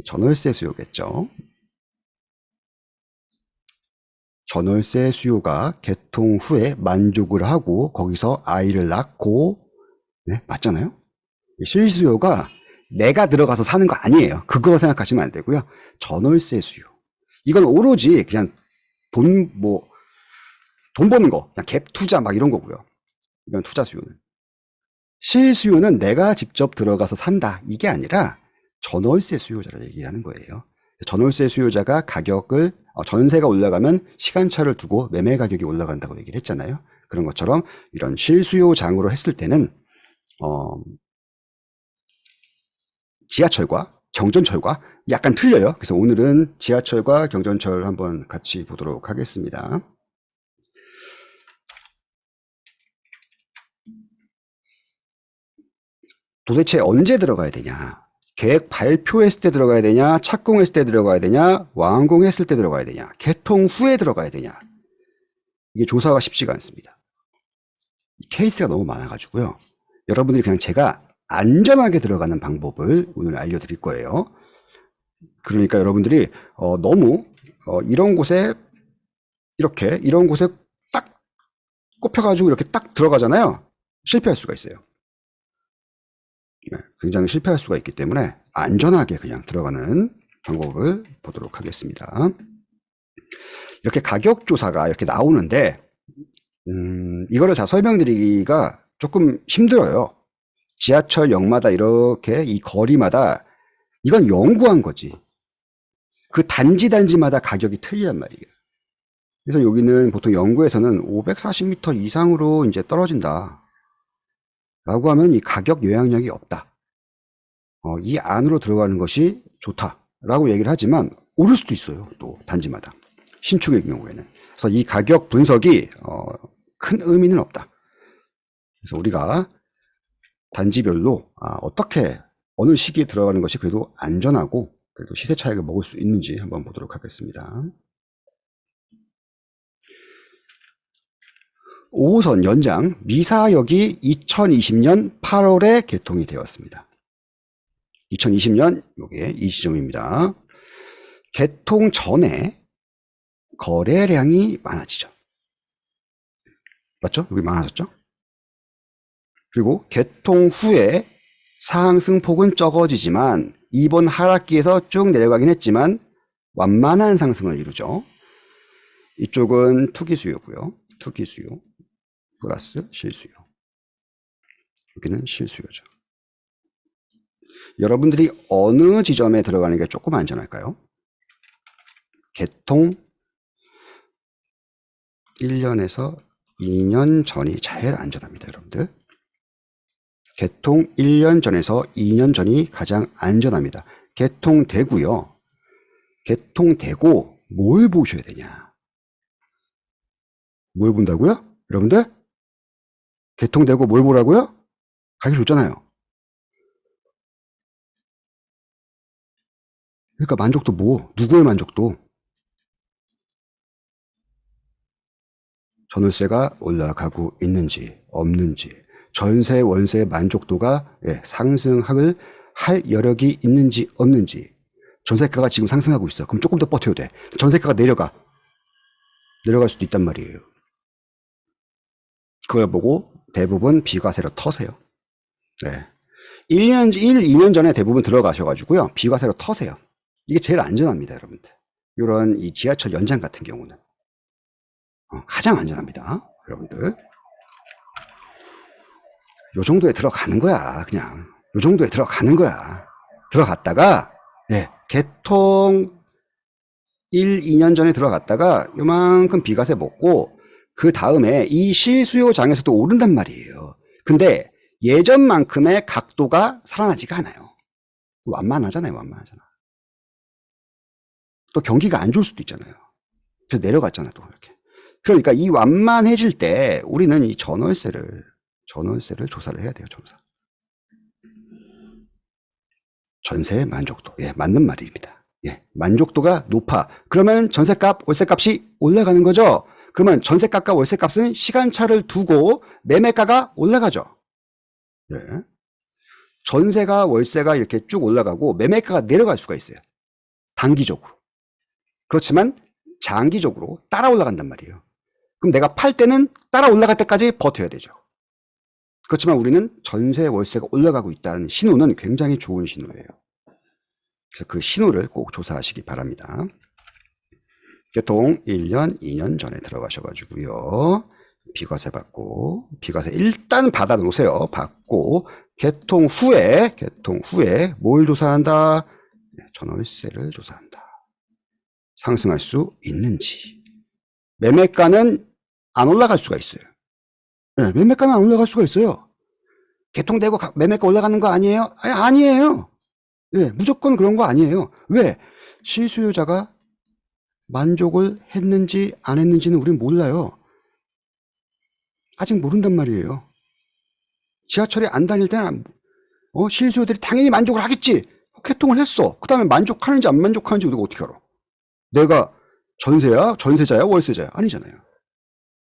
전월세 수요겠죠. 전월세 수요가 개통 후에 만족을 하고 거기서 아이를 낳고 맞잖아요. 실수요가 내가 들어가서 사는 거 아니에요. 그거 생각하시면 안 되고요. 전월세 수요. 이건 오로지 그냥 돈 버는 거, 그냥 갭 투자 막 이런 거고요. 이런 투자 수요는. 실수요는 내가 직접 들어가서 산다. 이게 아니라 전월세 수요자를 얘기하는 거예요. 전월세 수요자가 가격을 전세가 올라가면 시간차를 두고 매매 가격이 올라간다고 얘기를 했잖아요. 그런 것처럼 이런 실수요장으로 했을 때는 지하철과 경전철과 약간 틀려요. 그래서 오늘은 지하철과 경전철 한번 같이 보도록 하겠습니다. 도대체 언제 들어가야 되냐? 계획 발표했을 때 들어가야 되냐? 착공했을 때 들어가야 되냐? 완공했을 때 들어가야 되냐? 개통 후에 들어가야 되냐? 이게 조사가 쉽지가 않습니다. 케이스가 너무 많아가지고요. 여러분들이 그냥 제가 안전하게 들어가는 방법을 오늘 알려드릴 거예요. 그러니까 여러분들이 너무 이런 곳에 이런 곳에 딱 꼽혀가지고 이렇게 딱 들어가잖아요. 실패할 수가 있어요. 굉장히 실패할 수가 있기 때문에 안전하게 그냥 들어가는 방법을 보도록 하겠습니다. 이렇게 가격 조사가 이렇게 나오는데 이거를 다 설명드리기가 조금 힘들어요. 지하철역마다 이렇게 이 거리마다 이건 연구한 거지. 그 단지마다 가격이 틀리단 말이에요. 그래서 여기는 보통 연구에서는 540m 이상으로 이제 떨어진다. 라고 하면 이 가격 영향력이 없다. 이 안으로 들어가는 것이 좋다라고 얘기를 하지만 오를 수도 있어요. 또 단지마다. 신축의 경우에는. 그래서 이 가격 분석이 큰 의미는 없다. 그래서 우리가 단지별로 어떻게 어느 시기에 들어가는 것이 그래도 안전하고 그래도 시세 차익을 먹을 수 있는지 한번 보도록 하겠습니다. 5호선 연장 미사역이 2020년 8월에 개통이 되었습니다. 2020년 요게 이 시점입니다. 개통 전에 거래량이 많아지죠. 맞죠? 여기 많아졌죠? 그리고 개통 후에 상승폭은 적어지지만 이번 하락기에서 쭉 내려가긴 했지만 완만한 상승을 이루죠. 이쪽은 투기 수요고요. 투기 수요 플러스 실수요. 여기는 실수요죠. 여러분들이 어느 지점에 들어가는 게 조금 안전할까요? 개통 1년에서 2년 전이 제일 안전합니다, 여러분들. 개통 1년 전에서 2년 전이 가장 안전합니다. 개통되고요. 개통되고 뭘 보셔야 되냐? 뭘 본다고요? 여러분들? 개통되고 뭘 보라고요? 가격 줬잖아요. 그러니까 만족도 뭐? 누구의 만족도? 전월세가 올라가고 있는지 없는지, 전세 월세 만족도가 상승을 할 여력이 있는지 없는지. 전세가가 지금 상승하고 있어. 그럼 조금 더 버텨야 돼. 전세가가 내려갈 수도 있단 말이에요. 그걸 보고 대부분 비과세로 터세요. 네. 2년 전에 대부분 들어가셔가지고요. 비과세로 터세요. 이게 제일 안전합니다, 여러분들. 이런 이 지하철 연장 같은 경우는. 가장 안전합니다, 여러분들. 요 정도에 들어가는 거야, 그냥. 요 정도에 들어가는 거야. 들어갔다가, 개통 1, 2년 전에 들어갔다가 요만큼 비과세 먹고, 그 다음에 이 실수요장에서도 오른단 말이에요. 근데 예전만큼의 각도가 살아나지가 않아요. 완만하잖아요, 완만하잖아. 또 경기가 안 좋을 수도 있잖아요. 그래서 내려갔잖아요, 또 이렇게. 그러니까 이 완만해질 때 우리는 이 전월세를 조사를 해야 돼요, 조사. 전세의 만족도. 맞는 말입니다. 만족도가 높아. 그러면 전세값, 월세값이 올라가는 거죠. 그러면 전세값과 월세값은 시간차를 두고 매매가가 올라가죠. 전세가 월세가 이렇게 쭉 올라가고 매매가가 내려갈 수가 있어요. 단기적으로. 그렇지만 장기적으로 따라 올라간단 말이에요. 그럼 내가 팔 때는 따라 올라갈 때까지 버텨야 되죠. 그렇지만 우리는 전세 월세가 올라가고 있다는 신호는 굉장히 좋은 신호예요. 그래서 그 신호를 꼭 조사하시기 바랍니다. 개통 1년, 2년 전에 들어가셔가지고요. 비과세 받고, 비과세 일단 받아 놓으세요. 받고, 개통 후에 뭘 조사한다? 전월세를 조사한다. 상승할 수 있는지. 매매가는 안 올라갈 수가 있어요. 매매가는 안 올라갈 수가 있어요. 개통되고 매매가 올라가는 거 아니에요? 아니에요. 무조건 그런 거 아니에요. 왜? 실수요자가 만족을 했는지 안 했는지는 우린 몰라요. 아직 모른단 말이에요. 지하철에 안 다닐 때는 실수요들이 당연히 만족을 하겠지. 개통을 했어. 그 다음에 만족하는지 안 만족하는지 우리가 어떻게 알아? 내가 전세야? 전세자야? 월세자야? 아니잖아요.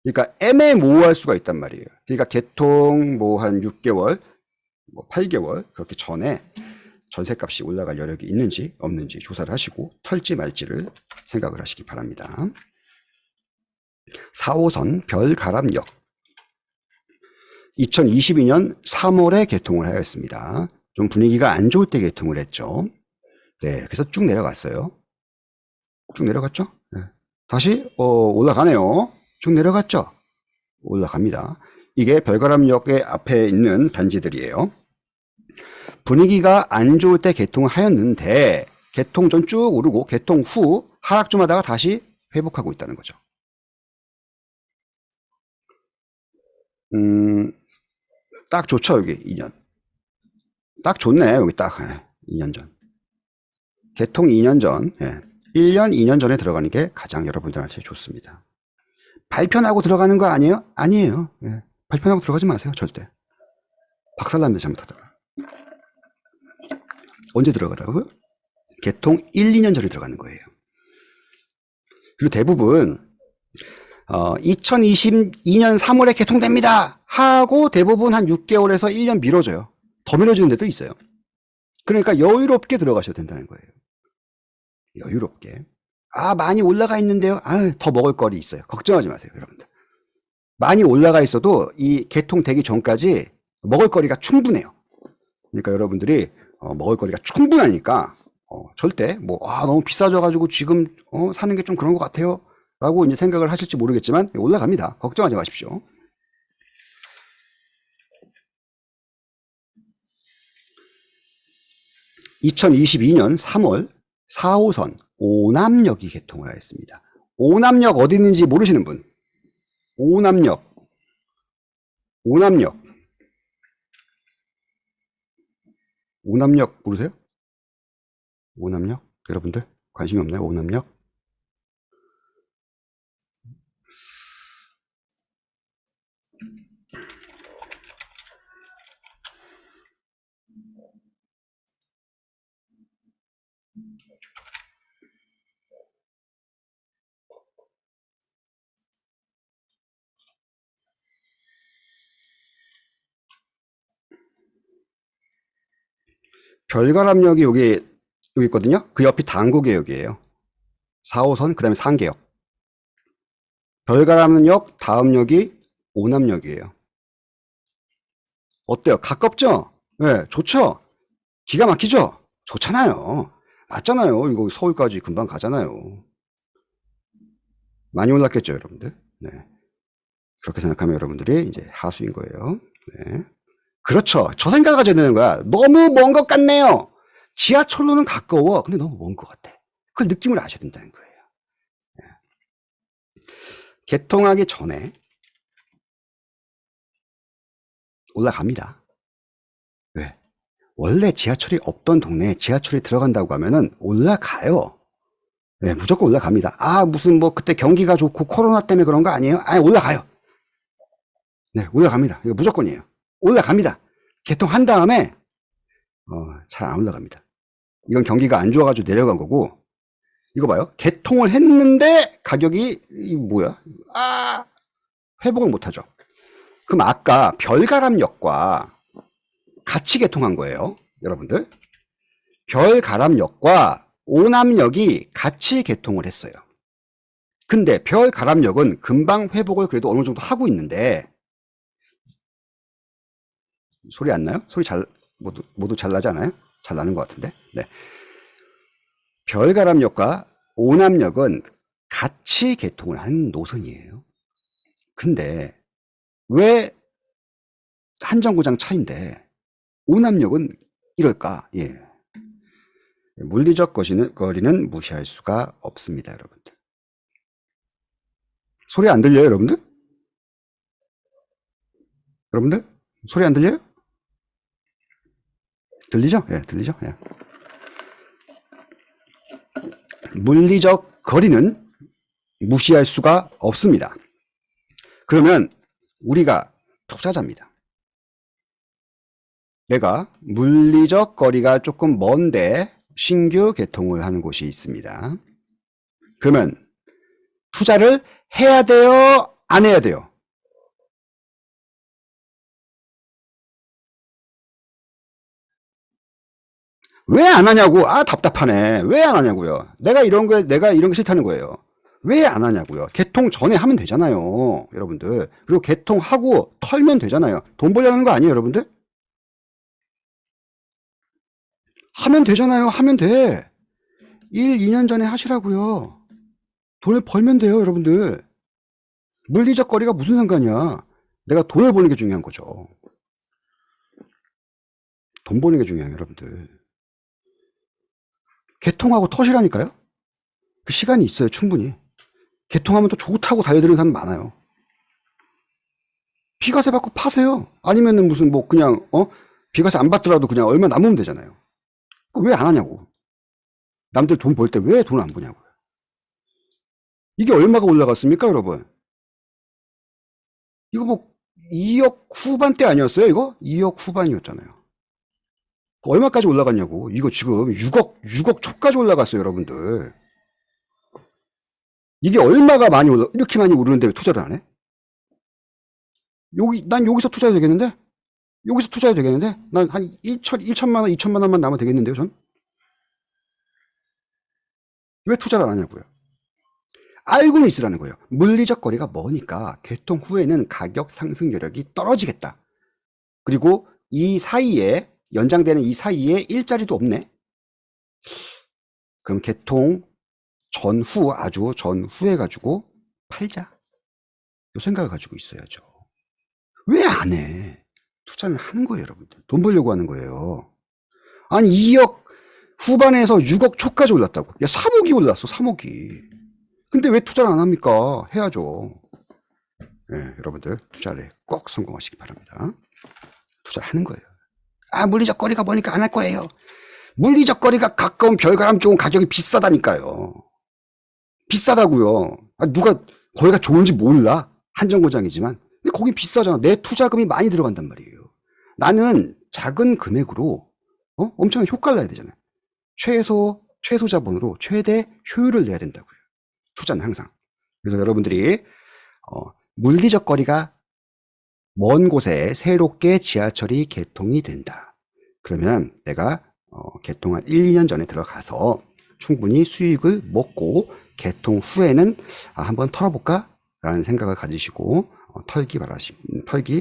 그러니까 애매모호할 수가 있단 말이에요. 그러니까 개통 한 6개월, 8개월 그렇게 전에 전세값이 올라갈 여력이 있는지 없는지 조사를 하시고 털지 말지를 생각을 하시기 바랍니다. 4호선 별가람역 2022년 3월에 개통을 하였습니다. 좀 분위기가 안 좋을 때 개통을 했죠. 그래서 쭉 내려갔어요. 쭉 내려갔죠. 다시 올라가네요. 쭉 내려갔죠. 올라갑니다. 이게 별가람역의 앞에 있는 단지들이에요. 분위기가 안 좋을 때 개통을 하였는데 개통 전 쭉 오르고 개통 후 하락 좀 하다가 다시 회복하고 있다는 거죠. 딱 좋죠, 여기 2년. 딱 좋네, 여기 딱 2년 전. 개통 2년 전, 1년, 2년 전에 들어가는 게 가장 여러분들한테 좋습니다. 발편하고 들어가는 거 아니에요? 아니에요. 발편하고 들어가지 마세요, 절대. 박살납니다, 잘못하다가. 언제 들어가라고요? 개통 1, 2년 전에 들어가는 거예요. 그리고 대부분 2022년 3월에 개통됩니다 하고 대부분 한 6개월에서 1년 미뤄져요. 더 미뤄지는 데도 있어요. 그러니까 여유롭게 들어가셔야 된다는 거예요. 여유롭게. 많이 올라가 있는데요. 더 먹을 거리 있어요. 걱정하지 마세요, 여러분들. 많이 올라가 있어도 이 개통되기 전까지 먹을 거리가 충분해요. 그러니까 여러분들이 먹을 거리가 충분하니까 절대 너무 비싸져가지고 지금 사는 게 좀 그런 것 같아요 라고 이제 생각을 하실지 모르겠지만 올라갑니다. 걱정하지 마십시오. (2022년 3월) 4호선 오남역이 개통을 하였습니다. 오남역 어디 있는지 모르시는 분, 오남역 모르세요? 오남역 여러분들 관심이 없나요? 오남역 별가람역이 여기 있거든요. 그 옆이 당구개역이에요. 4호선 그 다음에 상계역. 별가람역 다음 역이 오남역이에요. 어때요? 가깝죠? 네, 좋죠? 기가 막히죠? 좋잖아요. 맞잖아요. 이거 서울까지 금방 가잖아요. 많이 올랐겠죠, 여러분들? 네. 그렇게 생각하면 여러분들이 이제 하수인 거예요. 네. 그렇죠. 저 생각을 가져야 되는 거야. 너무 먼 것 같네요. 지하철로는 가까워. 근데 너무 먼 것 같아. 그 느낌을 아셔야 된다는 거예요. 네. 개통하기 전에 올라갑니다. 왜? 원래 지하철이 없던 동네에 지하철이 들어간다고 하면은 올라가요. 네, 무조건 올라갑니다. 아, 무슨 뭐 그때 경기가 좋고 코로나 때문에 그런 거 아니에요? 아니, 올라가요. 네, 올라갑니다. 이거 무조건이에요. 올라갑니다. 개통한 다음에 잘 안 올라갑니다. 이건 경기가 안 좋아가지고 내려간 거고, 이거 봐요. 개통을 했는데 가격이 뭐야? 회복을 못하죠. 그럼 아까 별가람역과 같이 개통한 거예요, 여러분들. 별가람역과 오남역이 같이 개통을 했어요. 근데 별가람역은 금방 회복을 그래도 어느 정도 하고 있는데, 소리 안 나요? 소리 모두 잘 나지 않아요? 잘 나는 것 같은데. 네. 별가람역과 오남역은 같이 개통을 한 노선이에요. 근데 왜 한 정거장 차인데 오남역은 이럴까? 예. 물리적 거리는 무시할 수가 없습니다, 여러분들. 소리 안 들려요, 여러분들? 여러분들? 소리 안 들려요? 들리죠? 예, 들리죠? 예. 물리적 거리는 무시할 수가 없습니다. 그러면 우리가 투자자입니다. 내가 물리적 거리가 조금 먼데 신규 개통을 하는 곳이 있습니다. 그러면 투자를 해야 돼요? 안 해야 돼요? 왜 안 하냐고. 답답하네. 왜 안 하냐고요. 내가 이런 게 싫다는 거예요. 왜 안 하냐고요. 개통 전에 하면 되잖아요, 여러분들. 그리고 개통하고 털면 되잖아요. 돈 벌려는 거 아니에요, 여러분들? 하면 되잖아요. 하면 돼. 1, 2년 전에 하시라고요. 돈을 벌면 돼요, 여러분들. 물리적 거리가 무슨 상관이야. 내가 돈을 버는 게 중요한 거죠. 돈 버는 게 중요해요, 여러분들. 개통하고 터시라니까요. 그 시간이 있어요, 충분히. 개통하면 또 좋다고 달려드는 사람 많아요. 비과세 받고 파세요. 아니면은 무슨 뭐 그냥 비과세 안 받더라도 그냥 얼마 남으면 되잖아요. 왜 안 하냐고. 남들 돈 벌 때 왜 돈 안 버냐고요. 이게 얼마가 올라갔습니까, 여러분? 이거 뭐 2억 후반대 아니었어요, 이거? 2억 후반이었잖아요. 얼마까지 올라갔냐고. 이거 지금 6억 초까지 올라갔어요, 여러분들. 이게 얼마가 이렇게 많이 오르는데 왜 투자를 안 해? 난 여기서 투자해도 되겠는데? 여기서 투자해도 되겠는데? 난 한 1천만 원, 2천만 원만 나면 되겠는데요, 전? 왜 투자를 안 하냐고요. 알고는 있으라는 거예요. 물리적 거리가 머니까 개통 후에는 가격 상승 여력이 떨어지겠다. 그리고 이 사이에, 연장되는 이 사이에 일자리도 없네. 그럼 개통 전후, 아주 전후에 가지고 팔자. 요 생각을 가지고 있어야죠. 왜 안 해? 투자는 하는 거예요, 여러분들. 돈 벌려고 하는 거예요. 아니, 2억 후반에서 6억 초까지 올랐다고. 야, 3억이 올랐어, 3억이. 근데 왜 투자를 안 합니까? 해야죠. 네, 여러분들, 투자를 꼭 성공하시기 바랍니다. 투자를 하는 거예요. 아, 물리적 거리가 머니까 안 할 거예요. 물리적 거리가 가까운 별가람 쪽은 가격이 비싸다니까요. 비싸다고요. 아, 누가 거기가 좋은지 몰라. 한정거장이지만. 근데 거기 비싸잖아. 내 투자금이 많이 들어간단 말이에요. 나는 작은 금액으로 엄청난 효과를 내야 되잖아요. 최소 자본으로 최대 효율을 내야 된다고요. 투자는 항상. 그래서 여러분들이 물리적 거리가 먼 곳에 새롭게 지하철이 개통이 된다. 그러면 내가 개통한 1, 2년 전에 들어가서 충분히 수익을 먹고 개통 후에는 한번 털어볼까? 라는 생각을 가지시고 털기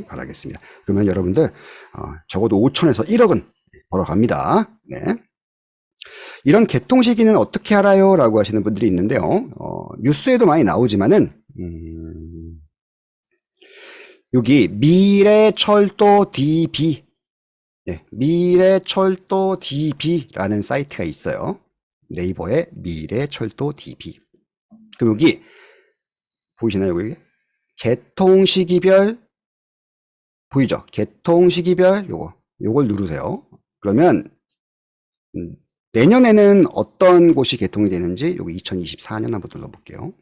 바라겠습니다. 그러면 여러분들 적어도 5천에서 1억은 벌어갑니다. 네. 이런 개통 시기는 어떻게 알아요? 라고 하시는 분들이 있는데요. 뉴스에도 많이 나오지만은 여기 미래철도 DB, 네, 미래철도 DB라는 사이트가 있어요. 네이버에 미래철도 DB. 그럼 여기 보이시나요? 여기 개통 시기별 보이죠? 개통 시기별 요걸 누르세요. 그러면 내년에는 어떤 곳이 개통이 되는지 여기 2024년 한번 눌러볼게요.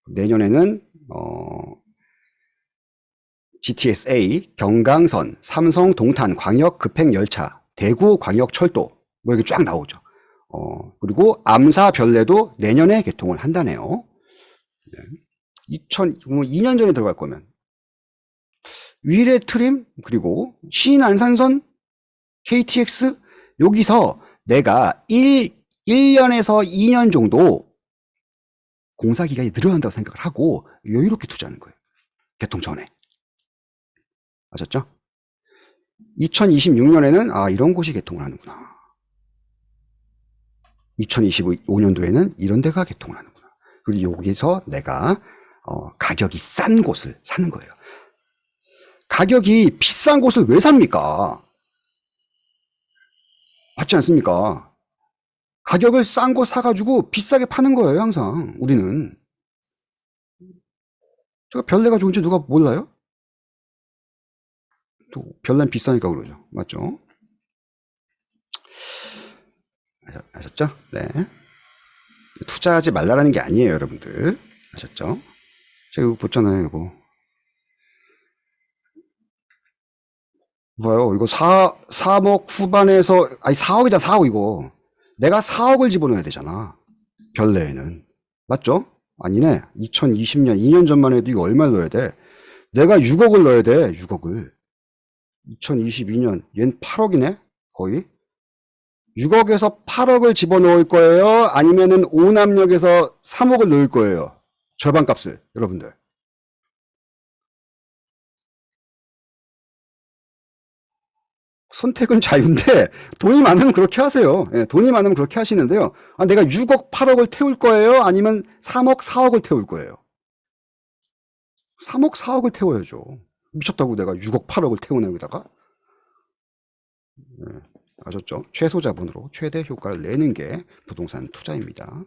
내년에는 GTS-A, 경강선, 삼성 동탄 광역 급행열차, 대구 광역철도 뭐 이렇게 쫙 나오죠. 그리고 암사 별내도 내년에 개통을 한다네요. 네. 2년 전에 들어갈 거면 위례 트림 그리고 신안산선 KTX 여기서 내가 1년에서 2년 정도 공사 기간이 늘어난다고 생각을 하고 여유롭게 투자하는 거예요. 개통 전에. 아셨죠? 2026년에는 이런 곳이 개통을 하는구나. 2025년도에는 이런 데가 개통을 하는구나. 그리고 여기서 내가 가격이 싼 곳을 사는 거예요. 가격이 비싼 곳을 왜 삽니까? 맞지 않습니까? 가격을 싼 곳 사가지고 비싸게 파는 거예요, 항상. 우리는. 제가 별내가 좋은지 누가 몰라요? 또 별내는 비싸니까 그러죠. 맞죠? 아셨죠? 네. 투자하지 말라는 게 아니에요, 여러분들. 아셨죠? 제가 이거 봤잖아요, 이거. 봐요. 이거 3억 후반에서, 4억이잖아, 4억 이거. 내가 4억을 집어넣어야 되잖아. 별내에는. 맞죠? 아니네. 2020년, 2년 전만 해도 이거 얼마를 넣어야 돼? 내가 6억을 넣어야 돼, 6억을. 2022년, 얜 8억이네? 거의. 6억에서 8억을 집어넣을 거예요? 아니면은 오남역에서 3억을 넣을 거예요? 절반 값을, 여러분들. 선택은 자유인데 돈이 많으면 그렇게 하세요. 예, 돈이 많으면 그렇게 하시는데요. 내가 6억, 8억을 태울 거예요? 아니면 3억, 4억을 태울 거예요? 3억, 4억을 태워야죠. 미쳤다고 내가 6억, 8억을 태우나 여기다가? 예, 아셨죠? 최소 자본으로 최대 효과를 내는 게 부동산 투자입니다.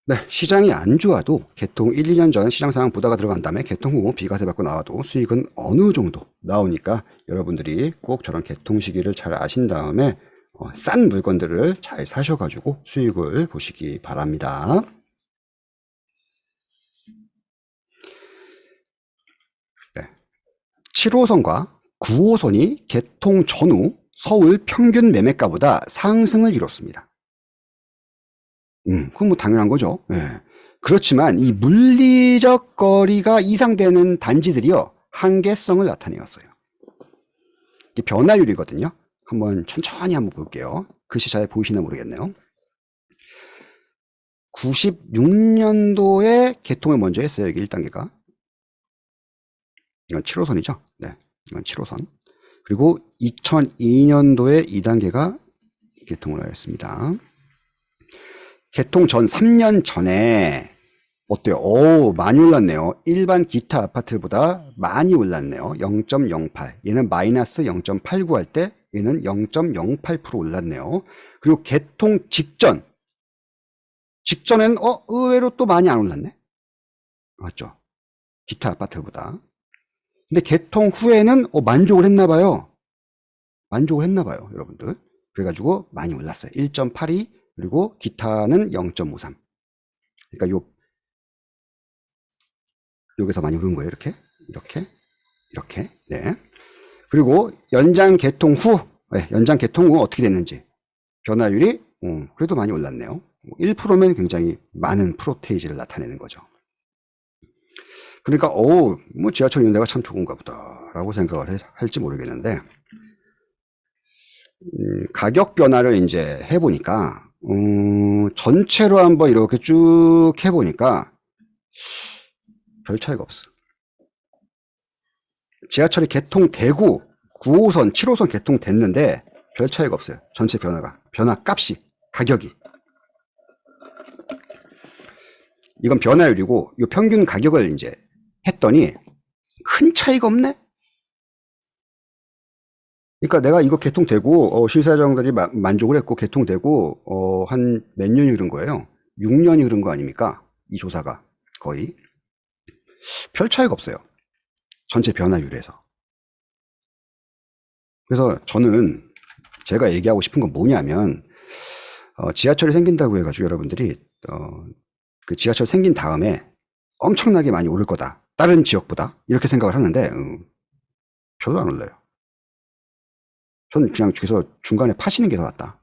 네, 시장이 안 좋아도 개통 1, 2년 전 시장 상황 보다가 들어간 다음에 개통 후 비과세 받고 나와도 수익은 어느 정도 나오니까 여러분들이 꼭 저런 개통 시기를 잘 아신 다음에 싼 물건들을 잘 사셔가지고 수익을 보시기 바랍니다. 네, 7호선과 9호선이 개통 전후 서울 평균 매매가보다 상승을 이뤘습니다. 그건 뭐 당연한 거죠. 예. 그렇지만 이 물리적 거리가 이상되는 단지들이요, 한계성을 나타내었어요. 이게 변화율이거든요. 한번 천천히 한번 볼게요. 글씨 잘 보이시나 모르겠네요. 96년도에 개통을 먼저 했어요. 여기 1단계가. 이건 7호선이죠. 네, 이건 7호선. 그리고 2002년도에 2단계가 개통을 하였습니다. 개통 전 3년 전에 어때요? 오, 많이 올랐네요. 일반 기타 아파트보다 많이 올랐네요. 0.08. 얘는 마이너스 0.89 할 때 얘는 0.08% 올랐네요. 그리고 개통 직전엔 의외로 또 많이 안 올랐네. 맞죠? 기타 아파트보다. 근데 개통 후에는 만족을 했나 봐요. 만족을 했나 봐요, 여러분들. 그래가지고 많이 올랐어요. 1.82 그리고 기타는 0.53. 그러니까 여기서 많이 오른 거예요. 이렇게. 네. 그리고 연장 개통 후 어떻게 됐는지 변화율이 그래도 많이 올랐네요. 1%면 굉장히 많은 프로테이지를 나타내는 거죠. 그러니까 뭐 지하철 이런 데가 참 좋은가 보다라고 생각을 할지 모르겠는데 가격 변화를 이제 해보니까 전체로 한번 이렇게 쭉 해보니까 별 차이가 없어. 지하철이 개통되고 9호선, 7호선 개통됐는데 별 차이가 없어요. 전체 변화 값이, 가격이. 이건 변화율이고 이 평균 가격을 이제 했더니 큰 차이가 없네. 그러니까 내가 이거 개통되고 실사정들이 만족을 했고 개통되고 한 몇 년이 흐른 거예요. 6년이 흐른 거 아닙니까? 이 조사가 거의 별 차이가 없어요. 전체 변화율에서. 그래서 저는 제가 얘기하고 싶은 건 뭐냐면 지하철이 생긴다고 해가지고 여러분들이 그 지하철 생긴 다음에 엄청나게 많이 오를 거다. 다른 지역보다 이렇게 생각을 하는데 별로 안 올라요. 저는 그냥 그래서 중간에 파시는 게 더 낫다.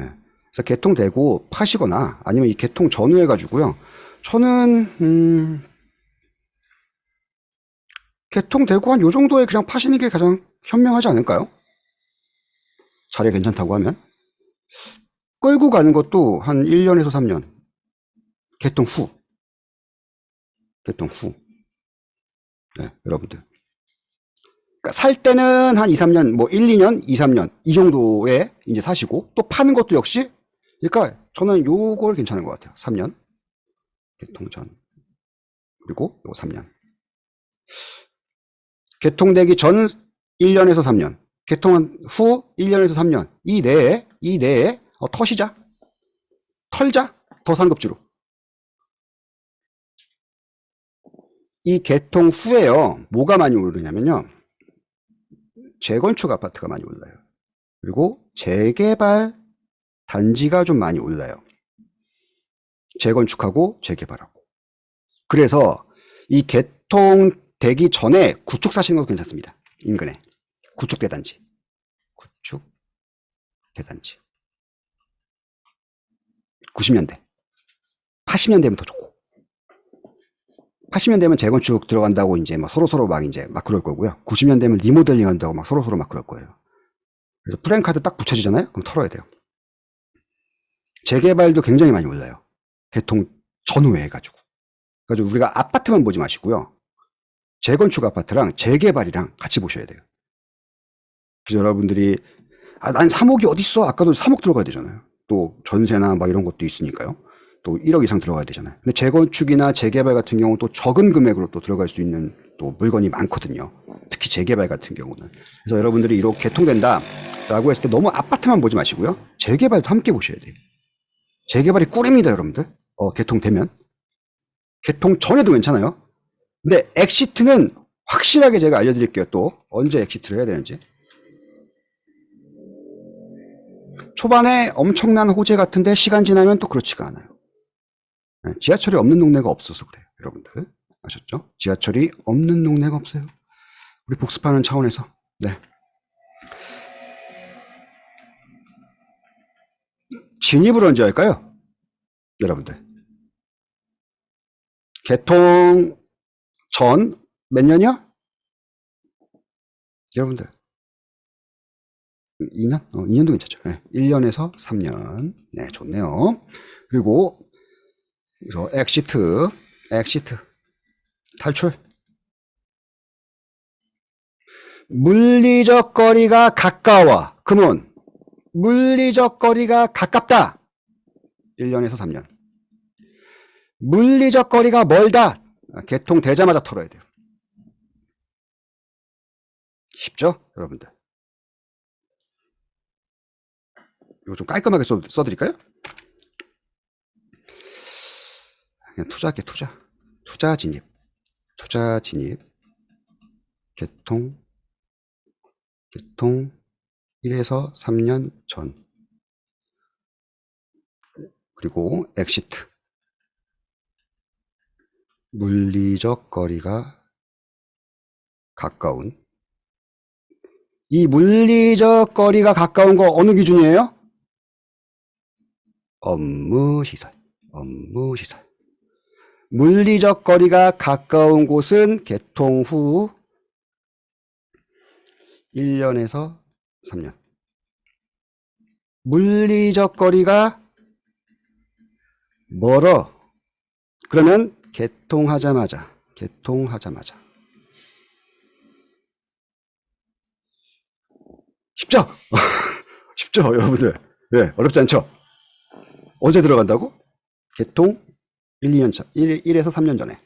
예. 그래서 개통되고 파시거나 아니면 이 개통 전후 해가지고요. 저는 개통되고 한 요 정도에 그냥 파시는 게 가장 현명하지 않을까요? 자리 괜찮다고 하면 끌고 가는 것도 한 1년에서 3년 개통 후 네, 여러분들 그러니까 살 때는 한 2, 3년 뭐 1, 2년, 2, 3년 이 정도에 이제 사시고 또 파는 것도 역시 그러니까 저는 요걸 괜찮은 것 같아요. 3년 개통 전 그리고 요 3년 개통되기 전 1년에서 3년 개통한 후 1년에서 3년 이 내에 털자 더 상급지로 이 개통 후에요 뭐가 많이 오르냐면요 재건축 아파트가 많이 올라요. 그리고 재개발 단지가 좀 많이 올라요. 재건축하고 재개발하고. 그래서 이 개통되기 전에 구축 사시는 것도 괜찮습니다. 인근에. 구축 대단지. 90년대. 80년대면 더 좋고. 80년대면 재건축 들어간다고 이제 막 서로 막 그럴 거고요. 90년대면 리모델링 한다고 막 서로 막 그럴 거예요. 그래서 프랜카드 딱 붙여지잖아요? 그럼 털어야 돼요. 재개발도 굉장히 많이 올라요. 개통 전후에 해가지고. 그래서 우리가 아파트만 보지 마시고요. 재건축 아파트랑 재개발이랑 같이 보셔야 돼요. 그래서 여러분들이 난 3억이 어딨어? 아까도 3억 들어가야 되잖아요. 또 전세나 막 이런 것도 있으니까요. 또 1억 이상 들어가야 되잖아요. 근데 재건축이나 재개발 같은 경우는 또 적은 금액으로 또 들어갈 수 있는 또 물건이 많거든요. 특히 재개발 같은 경우는. 그래서 여러분들이 이렇게 개통된다 라고 했을 때 너무 아파트만 보지 마시고요. 재개발도 함께 보셔야 돼요. 재개발이 꿀입니다, 여러분들. 개통되면. 개통 전에도 괜찮아요. 근데 엑시트는 확실하게 제가 알려드릴게요. 또 언제 엑시트를 해야 되는지. 초반에 엄청난 호재 같은데 시간 지나면 또 그렇지가 않아요. 지하철이 없는 동네가 없어서 그래요. 여러분들 아셨죠? 지하철이 없는 동네가 없어요. 우리 복습하는 차원에서. 네. 진입을 언제 할까요? 여러분들. 개통 전 몇 년이요? 여러분들. 2년? 2년도 괜찮죠. 네. 1년에서 3년. 네, 좋네요. 그리고 그래서 엑시트 탈출. 물리적 거리가 가까워. 그러면 물리적 거리가 가깝다. 1년에서 3년. 물리적 거리가 멀다. 개통되자마자 털어야 돼요. 쉽죠? 여러분들. 이거 좀 깔끔하게 써드릴까요? 그냥 투자할게, 투자. 투자 진입. 투자 진입. 개통 1에서 3년 전. 그리고 엑시트. 물리적 거리가 가까운. 이 물리적 거리가 가까운 거 어느 기준이에요? 업무시설. 업무시설. 물리적 거리가 가까운 곳은 개통 후 1년에서 3년. 물리적 거리가 멀어. 그러면 개통하자마자. 쉽죠? 쉽죠, 여러분들? 네, 어렵지 않죠? 언제 들어간다고? 개통 1에서 3년 전에.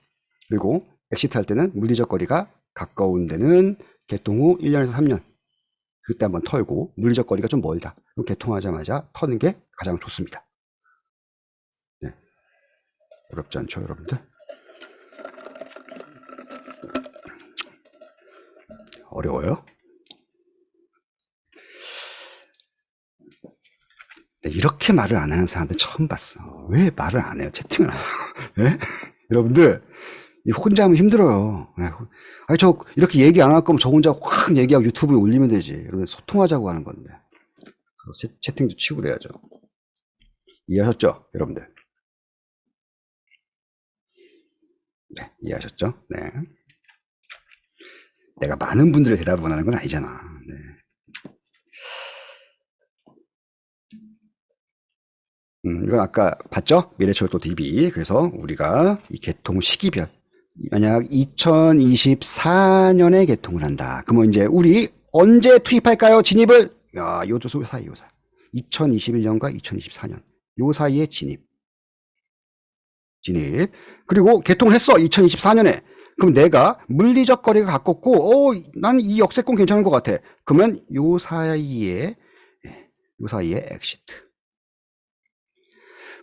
그리고 엑시트 할 때는 물리적 거리가 가까운 데는 개통 후 1년에서 3년. 그때 한번 털고, 물리적 거리가 좀 멀다. 그럼 개통하자마자 터는 게 가장 좋습니다. 네. 어렵지 않죠, 여러분들? 어려워요? 네, 이렇게 말을 안 하는 사람들 처음 봤어. 왜 말을 안 해요? 채팅을 안 해요? 네? 여러분들, 혼자 하면 힘들어요. 네. 아니, 저 이렇게 얘기 안 할 거면 저 혼자 확 얘기하고 유튜브에 올리면 되지. 여러분, 소통하자고 하는 건데. 채팅도 치고 그래야죠. 이해하셨죠? 여러분들. 네, 이해하셨죠? 네. 내가 많은 분들의 대답을 원하는 건 아니잖아. 네. 이건 아까 봤죠? 미래철도 DB. 그래서 우리가 이 개통 시기별. 만약 2024년에 개통을 한다. 그러면 이제 우리 언제 투입할까요? 진입을? 야, 요 사이. 2021년과 2024년. 요 사이에 진입. 그리고 개통을 했어. 2024년에. 그럼 내가 물리적 거리가 가깝고, 난 이 역세권 괜찮은 것 같아. 그러면 요 사이에 엑시트.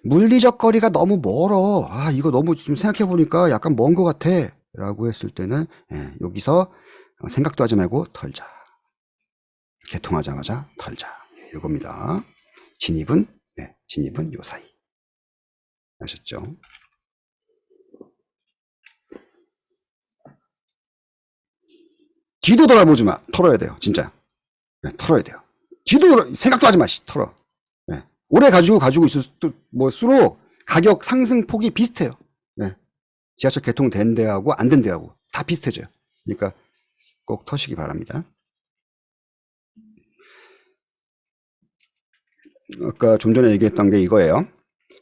물리적 거리가 너무 멀어. 이거 너무 지금 생각해보니까 약간 먼 것 같아. 라고 했을 때는, 여기서 생각도 하지 말고 털자. 개통하자마자 털자. 이겁니다. 진입은 요 사이. 아셨죠? 뒤도 돌아보지 마. 털어야 돼요. 진짜. 털어야 돼요. 뒤도 생각도 하지 마. 털어. 오래 가지고 있을수록 가격 상승 폭이 비슷해요. 지하철 개통된 데하고 안 된 데하고 다 비슷해져요. 그러니까 꼭 터시기 바랍니다. 아까 좀 전에 얘기했던 게 이거예요.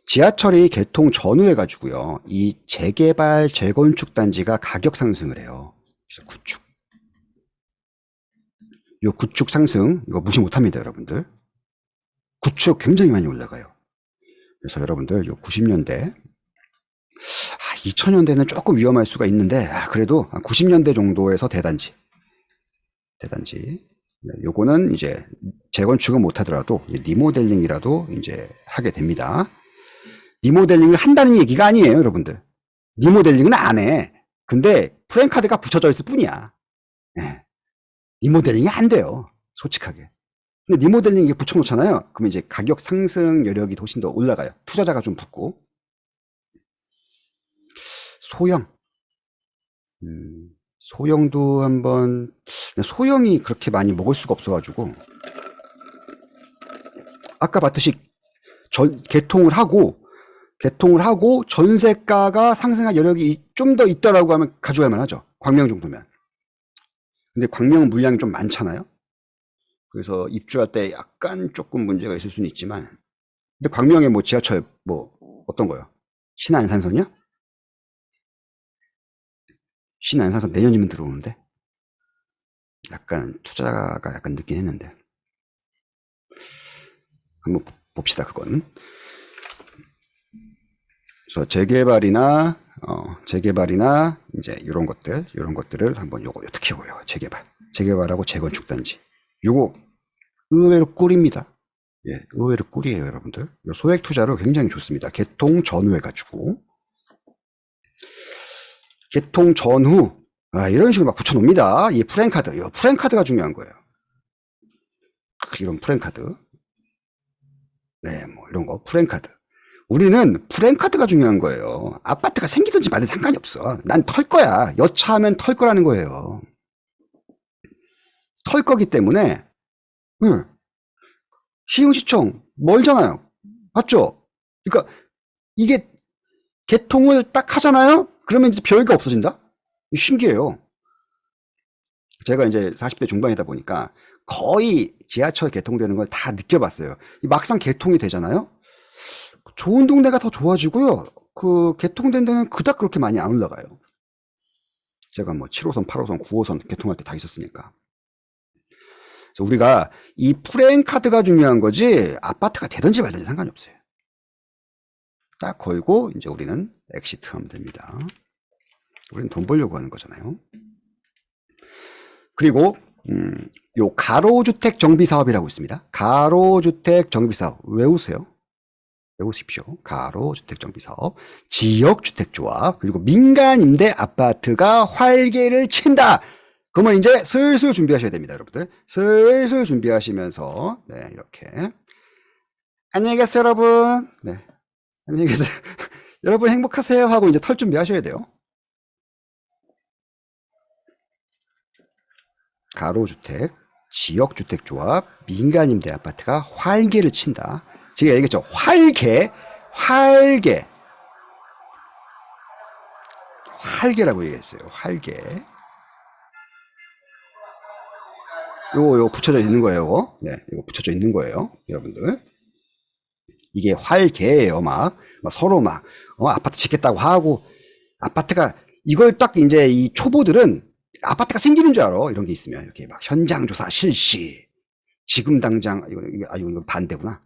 지하철이 개통 전후에 가지고요. 이 재개발, 재건축 단지가 가격 상승을 해요. 그래서 구축 상승 이거 무시 못합니다, 여러분들. 구축 굉장히 많이 올라가요. 그래서 여러분들 요 90년대 2000년대는 조금 위험할 수가 있는데 그래도 90년대 정도에서 대단지 요거는 이제 재건축은 못하더라도 리모델링이라도 이제 하게 됩니다. 리모델링을 한다는 얘기가 아니에요, 여러분들. 리모델링은 안 해. 근데 프랜카드가 붙여져 있을 뿐이야. 리모델링이 안 돼요, 솔직하게. 근데 리모델링 이게 붙여놓잖아요. 그러면 이제 가격 상승 여력이 훨씬 더 올라가요. 투자자가 좀 붙고. 소형도 한번, 소형이 그렇게 많이 먹을 수가 없어가지고, 아까 봤듯이 개통을 하고 전세가가 상승할 여력이 좀 더 있다라고 하면 가져갈 만하죠. 광명 정도면. 근데 광명은 물량이 좀 많잖아요. 그래서 입주할 때 약간 조금 문제가 있을 수는 있지만, 근데 광명에 뭐 지하철 어떤 거요? 신안산선이요? 신안산선 내년이면 들어오는데 약간 투자가 약간 늦긴 했는데 한번 봅시다. 그건 그래서 재개발이나 이제 이런 것들을 한번 요거 어떻게 보여? 재개발하고 재건축단지. 요거 의외로 꿀입니다. 예, 의외로 꿀이에요, 여러분들. 요 소액 투자로 굉장히 좋습니다. 개통 전후 해가지고. 개통 전후, 이런 식으로 막 붙여놓습니다. 이 프랜카드. 이 프랜카드가 중요한 거예요. 이런 프랜카드. 네, 뭐 이런 거, 프랜카드. 우리는 프랜카드가 중요한 거예요. 아파트가 생기든지 말든 상관이 없어. 난 털 거야. 여차하면 털 거라는 거예요. 털 거기 때문에, 시흥시청 멀잖아요. 맞죠? 그러니까 이게 개통을 딱 하잖아요? 그러면 이제 별게 없어진다? 신기해요. 제가 이제 40대 중반이다 보니까 거의 지하철 개통되는 걸 다 느껴봤어요. 막상 개통이 되잖아요? 좋은 동네가 더 좋아지고요. 그 개통된 데는 그닥 그렇게 많이 안 올라가요. 제가 뭐 7호선, 8호선, 9호선 개통할 때 다 있었으니까. 그래서 우리가 이 프랜카드가 중요한 거지 아파트가 되든지 말든지 상관이 없어요. 딱 걸고 이제 우리는 엑시트 하면 됩니다. 우리는 돈 벌려고 하는 거잖아요. 그리고 요 가로주택 정비사업이라고 있습니다. 가로주택 정비사업 외우세요. 외우십시오. 가로주택 정비사업, 지역주택조합, 그리고 민간임대 아파트가 활개를 친다. 그러면 이제 슬슬 준비하셔야 됩니다, 여러분들. 슬슬 준비하시면서 네, 이렇게 안녕히 계세요, 여러분. 네, 안녕히 계세요. 여러분 행복하세요 하고 이제 털 준비하셔야 돼요. 가로주택, 지역주택조합, 민간임대 아파트가 활개를 친다. 제가 얘기했죠. 활개라고 얘기했어요. 활개. 요거 붙여져 있는 거예요. 네, 이거 붙여져 있는 거예요, 여러분들. 이게 활개예요. 막 서로 아파트 짓겠다고 하고 아파트가 이걸 딱 이제 이 초보들은 아파트가 생기는 줄 알아. 이런 게 있으면 이렇게 막 현장 조사 실시. 지금 당장 이거 반대구나.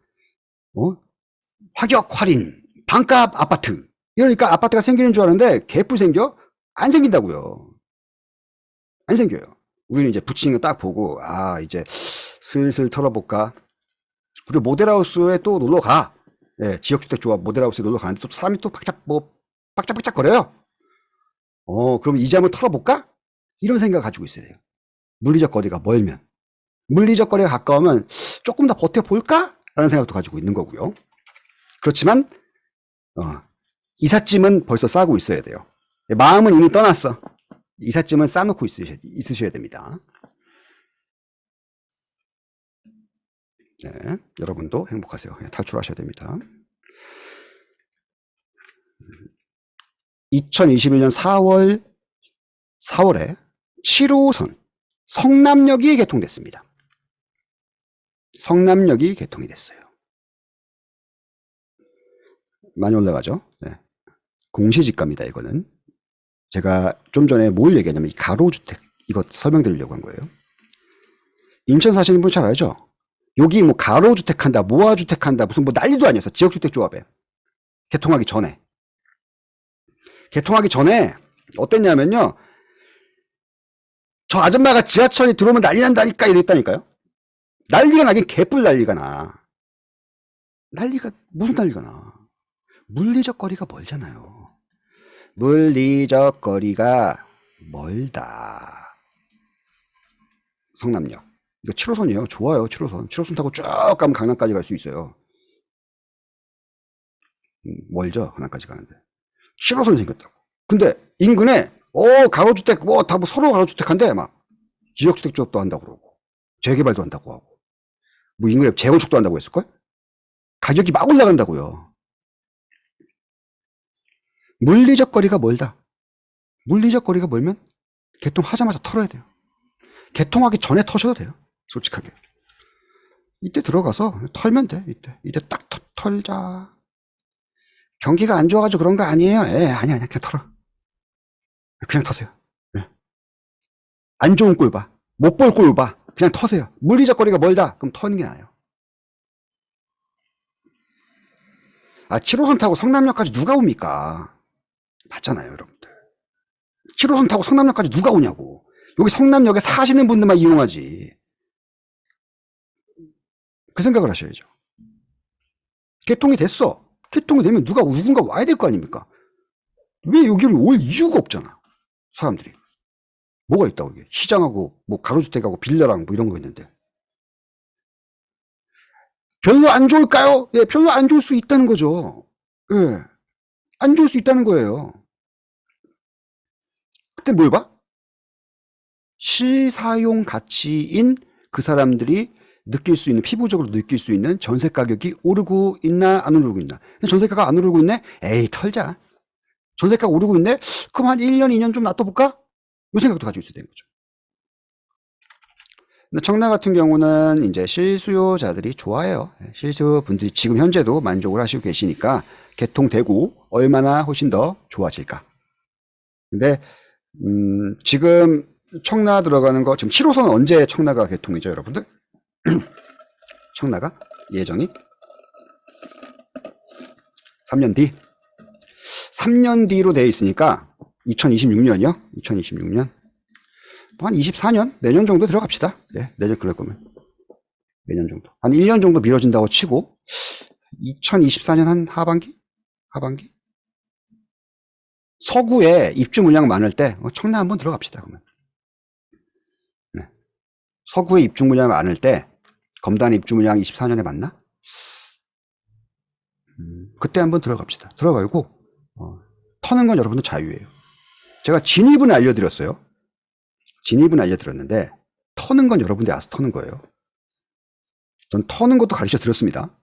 화격 할인, 반값 아파트. 이러니까 아파트가 생기는 줄 아는데 개뿔 생겨? 안 생긴다고요. 안 생겨요. 우리는 이제 붙이는 거 딱 보고 이제 슬슬 털어볼까. 그리고 모델하우스에 또 놀러 가. 예, 지역주택조합 모델하우스에 놀러 가는데 또 사람이 또 빡짝빡짝 거려요. 그럼 이제 한번 털어볼까? 이런 생각 가지고 있어야 돼요. 물리적 거리가 멀면. 물리적 거리가 가까우면 조금 더 버텨볼까? 라는 생각도 가지고 있는 거고요. 그렇지만 이삿짐은 벌써 싸고 있어야 돼요. 마음은 이미 떠났어. 이삿짐은 싸놓고 있으셔야 됩니다. 네, 여러분도 행복하세요. 탈출하셔야 됩니다. 2021년 4월에 7호선 성남역이 개통됐습니다. 성남역이 개통이 됐어요. 많이 올라가죠? 네. 공시지가입니다, 이거는. 제가 좀 전에 뭘 얘기했냐면 이 가로주택 이거 설명드리려고 한 거예요. 인천 사시는 분 잘 알죠? 여기 뭐 가로주택 한다, 모아주택 한다, 무슨 뭐 난리도 아니었어. 지역주택 조합에. 개통하기 전에 어땠냐면요. 저 아줌마가 지하철이 들어오면 난리 난다니까 이랬다니까요. 난리가 나긴 개뿔 난리가 나. 무슨 난리가 나. 물리적 거리가 멀잖아요. 물리적 거리가 멀다. 성남역. 이거 7호선이에요. 좋아요. 7호선 타고 쭉 가면 강남까지 갈 수 있어요. 멀죠. 강남까지 가는데. 7호선이 생겼다고. 근데 인근에 가로주택 다 서로 가로주택한데 막 지역주택 조합도 한다고 그러고 재개발도 한다고 하고 뭐 인근에 재건축도 한다고 했을걸? 가격이 막 올라간다고요. 물리적 거리가 멀다. 물리적 거리가 멀면 개통하자마자 털어야 돼요. 개통하기 전에 터셔도 돼요. 솔직하게. 이때 들어가서 털면 돼. 이때 딱 털자. 경기가 안 좋아가지고 그런 거 아니에요. 아니야. 그냥 털어. 그냥 터세요. 예. 안 좋은 꼴 봐. 못 볼 꼴 봐. 그냥 터세요. 물리적 거리가 멀다. 그럼 터는 게 나아요. 아, 7호선 타고 성남역까지 누가 옵니까? 맞잖아요, 여러분들. 7호선 타고 성남역까지 누가 오냐고. 여기 성남역에 사시는 분들만 이용하지. 그 생각을 하셔야죠. 개통이 됐어. 개통이 되면 누군가 와야 될 거 아닙니까? 왜 여기를 올 이유가 없잖아. 사람들이. 뭐가 있다고 이게. 시장하고 뭐 가로주택하고 빌라랑 뭐 이런 거 있는데. 별로 안 좋을까요? 예, 별로 안 좋을 수 있다는 거죠. 예. 안 좋을 수 있다는 거예요. 그때 뭘 봐? 실사용 가치인 그 사람들이 느낄 수 있는, 피부적으로 느낄 수 있는 전세 가격이 오르고 있나, 안 오르고 있나. 전세가가 안 오르고 있네? 에이, 털자. 전세가가 오르고 있네? 그럼 한 1년, 2년 좀 놔둬볼까? 이 생각도 가지고 있어야 되는 거죠. 근데 청라 같은 경우는 이제 실수요자들이 좋아해요. 실수요 분들이 지금 현재도 만족을 하시고 계시니까 개통되고 얼마나 훨씬 더 좋아질까. 근데, 지금 청라 들어가는 거, 지금 7호선 언제 청라가 개통이죠, 여러분들? 청라가 예정이 3년 뒤. 3년 뒤로 되어 있으니까 2026년이요? 2026년. 한 24년? 내년 정도 들어갑시다. 예, 내년 그럴 거면. 내년 정도. 한 1년 정도 미뤄진다고 치고 2024년 한 하반기? 하반기? 서구에 입주 물량 많을 때 청라 한번 들어갑시다, 그러면. 네. 서구에 입주 물량 많을 때 검단 입주 물량 24년에 맞나? 그때 한번 들어갑시다. 들어가고 터는 건 여러분들 자유예요. 제가 진입은 알려드렸어요. 진입은 알려드렸는데 터는 건 여러분들이 알아서 터는 거예요. 전 터는 것도 가르쳐 드렸습니다.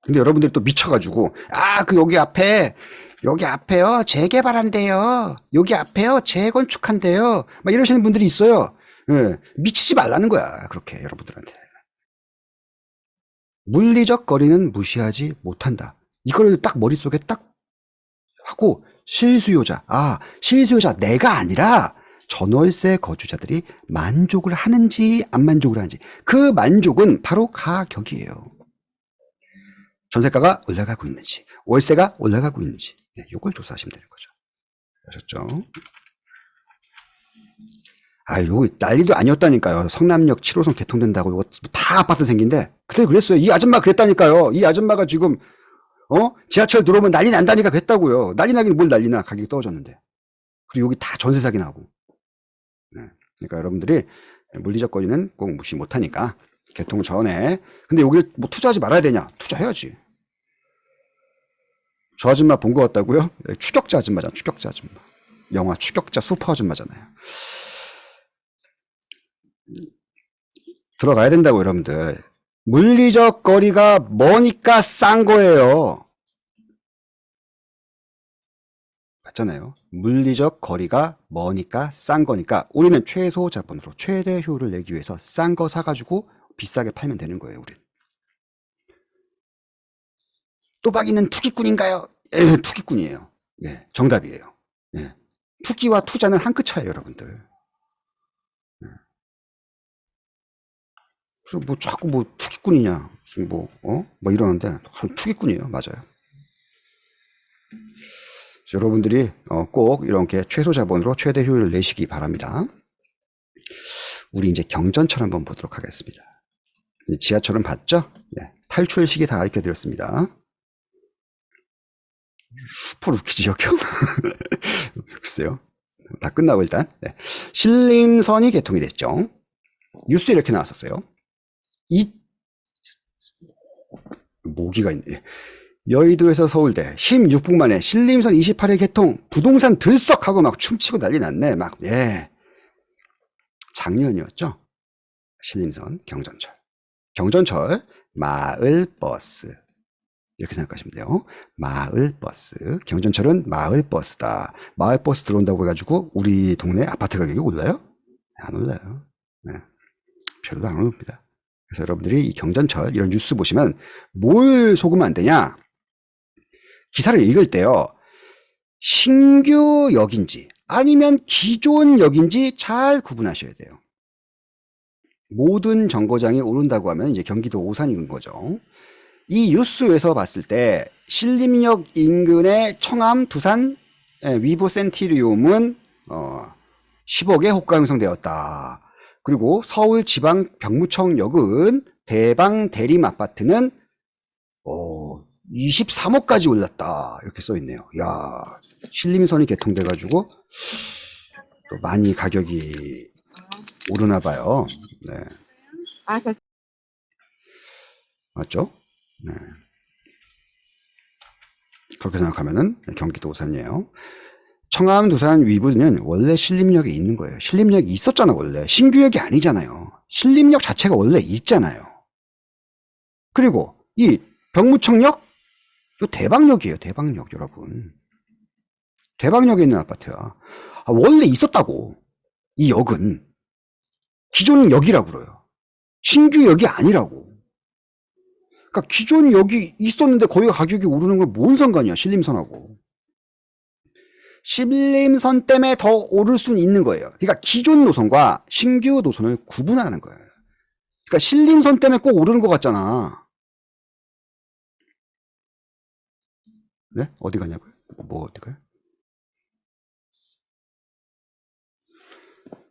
근데 여러분들이 또 미쳐가지고 여기 앞에요 재개발한대요. 여기 앞에요 재건축한대요. 막 이러시는 분들이 있어요. 예, 미치지 말라는 거야. 그렇게 여러분들한테. 물리적 거리는 무시하지 못한다. 이걸 딱 머릿속에 딱 하고 실수요자 내가 아니라 전월세 거주자들이 만족을 하는지 안 만족을 하는지 그 만족은 바로 가격이에요. 전세가가 올라가고 있는지 월세가 올라가고 있는지 이걸 조사하시면 되는 거죠. 아셨죠? 요거 난리도 아니었다니까요. 성남역 7호선 개통된다고 이거 다 아파트 생긴데 그때 그랬어요. 이 아줌마 그랬다니까요. 이 아줌마가 지금 지하철 들어오면 난리 난다니까 그랬다고요. 난리 나긴 뭘 난리나. 가격이 떨어졌는데. 그리고 여기 다 전세 사기 나고. 네. 그러니까 여러분들이 물리적 거리는 꼭 무시 못하니까 개통 전에. 근데 여기를 뭐 투자하지 말아야 되냐? 투자해야지. 저 아줌마 본 것 같다고요? 추격자 아줌마잖아. 추격자 아줌마. 영화 추격자 슈퍼 아줌마잖아요. 들어가야 된다고 여러분들. 물리적 거리가 머니까 싼 거예요. 맞잖아요. 물리적 거리가 머니까 싼 거니까 우리는 최소 자본으로 최대 효율을 내기 위해서 싼 거 사가지고 비싸게 팔면 되는 거예요. 우린. 또박이는 투기꾼인가요? 예, 투기꾼이에요. 예, 정답이에요. 예. 투기와 투자는 한 끗 차이에요, 여러분들. 예. 그래서 뭐 자꾸 뭐 투기꾼이냐, 무슨 뭐 이러는데 투기꾼이에요. 맞아요. 여러분들이 꼭 이렇게 최소 자본으로 최대 효율을 내시기 바랍니다. 우리 이제 경전철 한번 보도록 하겠습니다. 지하철은 봤죠? 네, 탈출 시기 다 가르쳐 드렸습니다. 슈퍼 루키지 여겨? 글쎄요. 다 끝나고 일단 신림선이 개통이 됐죠. 뉴스에 이렇게 나왔었어요. 모기가 있네. 여의도에서 서울대 16분 만에 신림선 28회 개통, 부동산 들썩하고 막 춤추고 난리 났네. 작년이었죠. 신림선 경전철 마을버스 이렇게 생각하시면 돼요. 마을버스. 경전철은 마을버스다. 마을버스 들어온다고 해가지고 우리 동네 아파트 가격이 올라요? 안 올라요. 네. 별로 안 오릅니다. 그래서 여러분들이 이 경전철 이런 뉴스 보시면 뭘 속으면 안 되냐? 기사를 읽을 때요. 신규 역인지 아니면 기존 역인지 잘 구분하셔야 돼요. 모든 정거장이 오른다고 하면 이제 경기도 오산인 거죠. 이 뉴스에서 봤을 때 신림역 인근의 청암, 두산, 위보 센티리움은 10억에 호가 형성되었다. 그리고 서울지방병무청역은 대방 대림 아파트는 23억까지 올랐다. 이렇게 써 있네요. 야, 신림선이 개통돼가지고 또 많이 가격이 오르나 봐요. 네. 맞죠? 네. 그렇게 생각하면은 경기도 오산이에요. 청암, 두산, 위부는 원래 신림역에 있는 거예요. 신림역이 있었잖아, 원래. 신규역이 아니잖아요. 신림역 자체가 원래 있잖아요. 그리고 이 병무청역, 이 대방역이에요, 대방역, 여러분. 대방역에 있는 아파트야. 원래 있었다고. 이 역은. 기존 역이라고 그래요. 신규역이 아니라고. 그러니까 기존 역이 있었는데 거기가 가격이 오르는 건 뭔 상관이야, 신림선하고. 신림선 때문에 더 오를 수는 있는 거예요. 그러니까 기존 노선과 신규 노선을 구분하는 거예요. 그러니까 신림선 때문에 꼭 오르는 것 같잖아. 네? 어디 가냐고요? 어디 가요?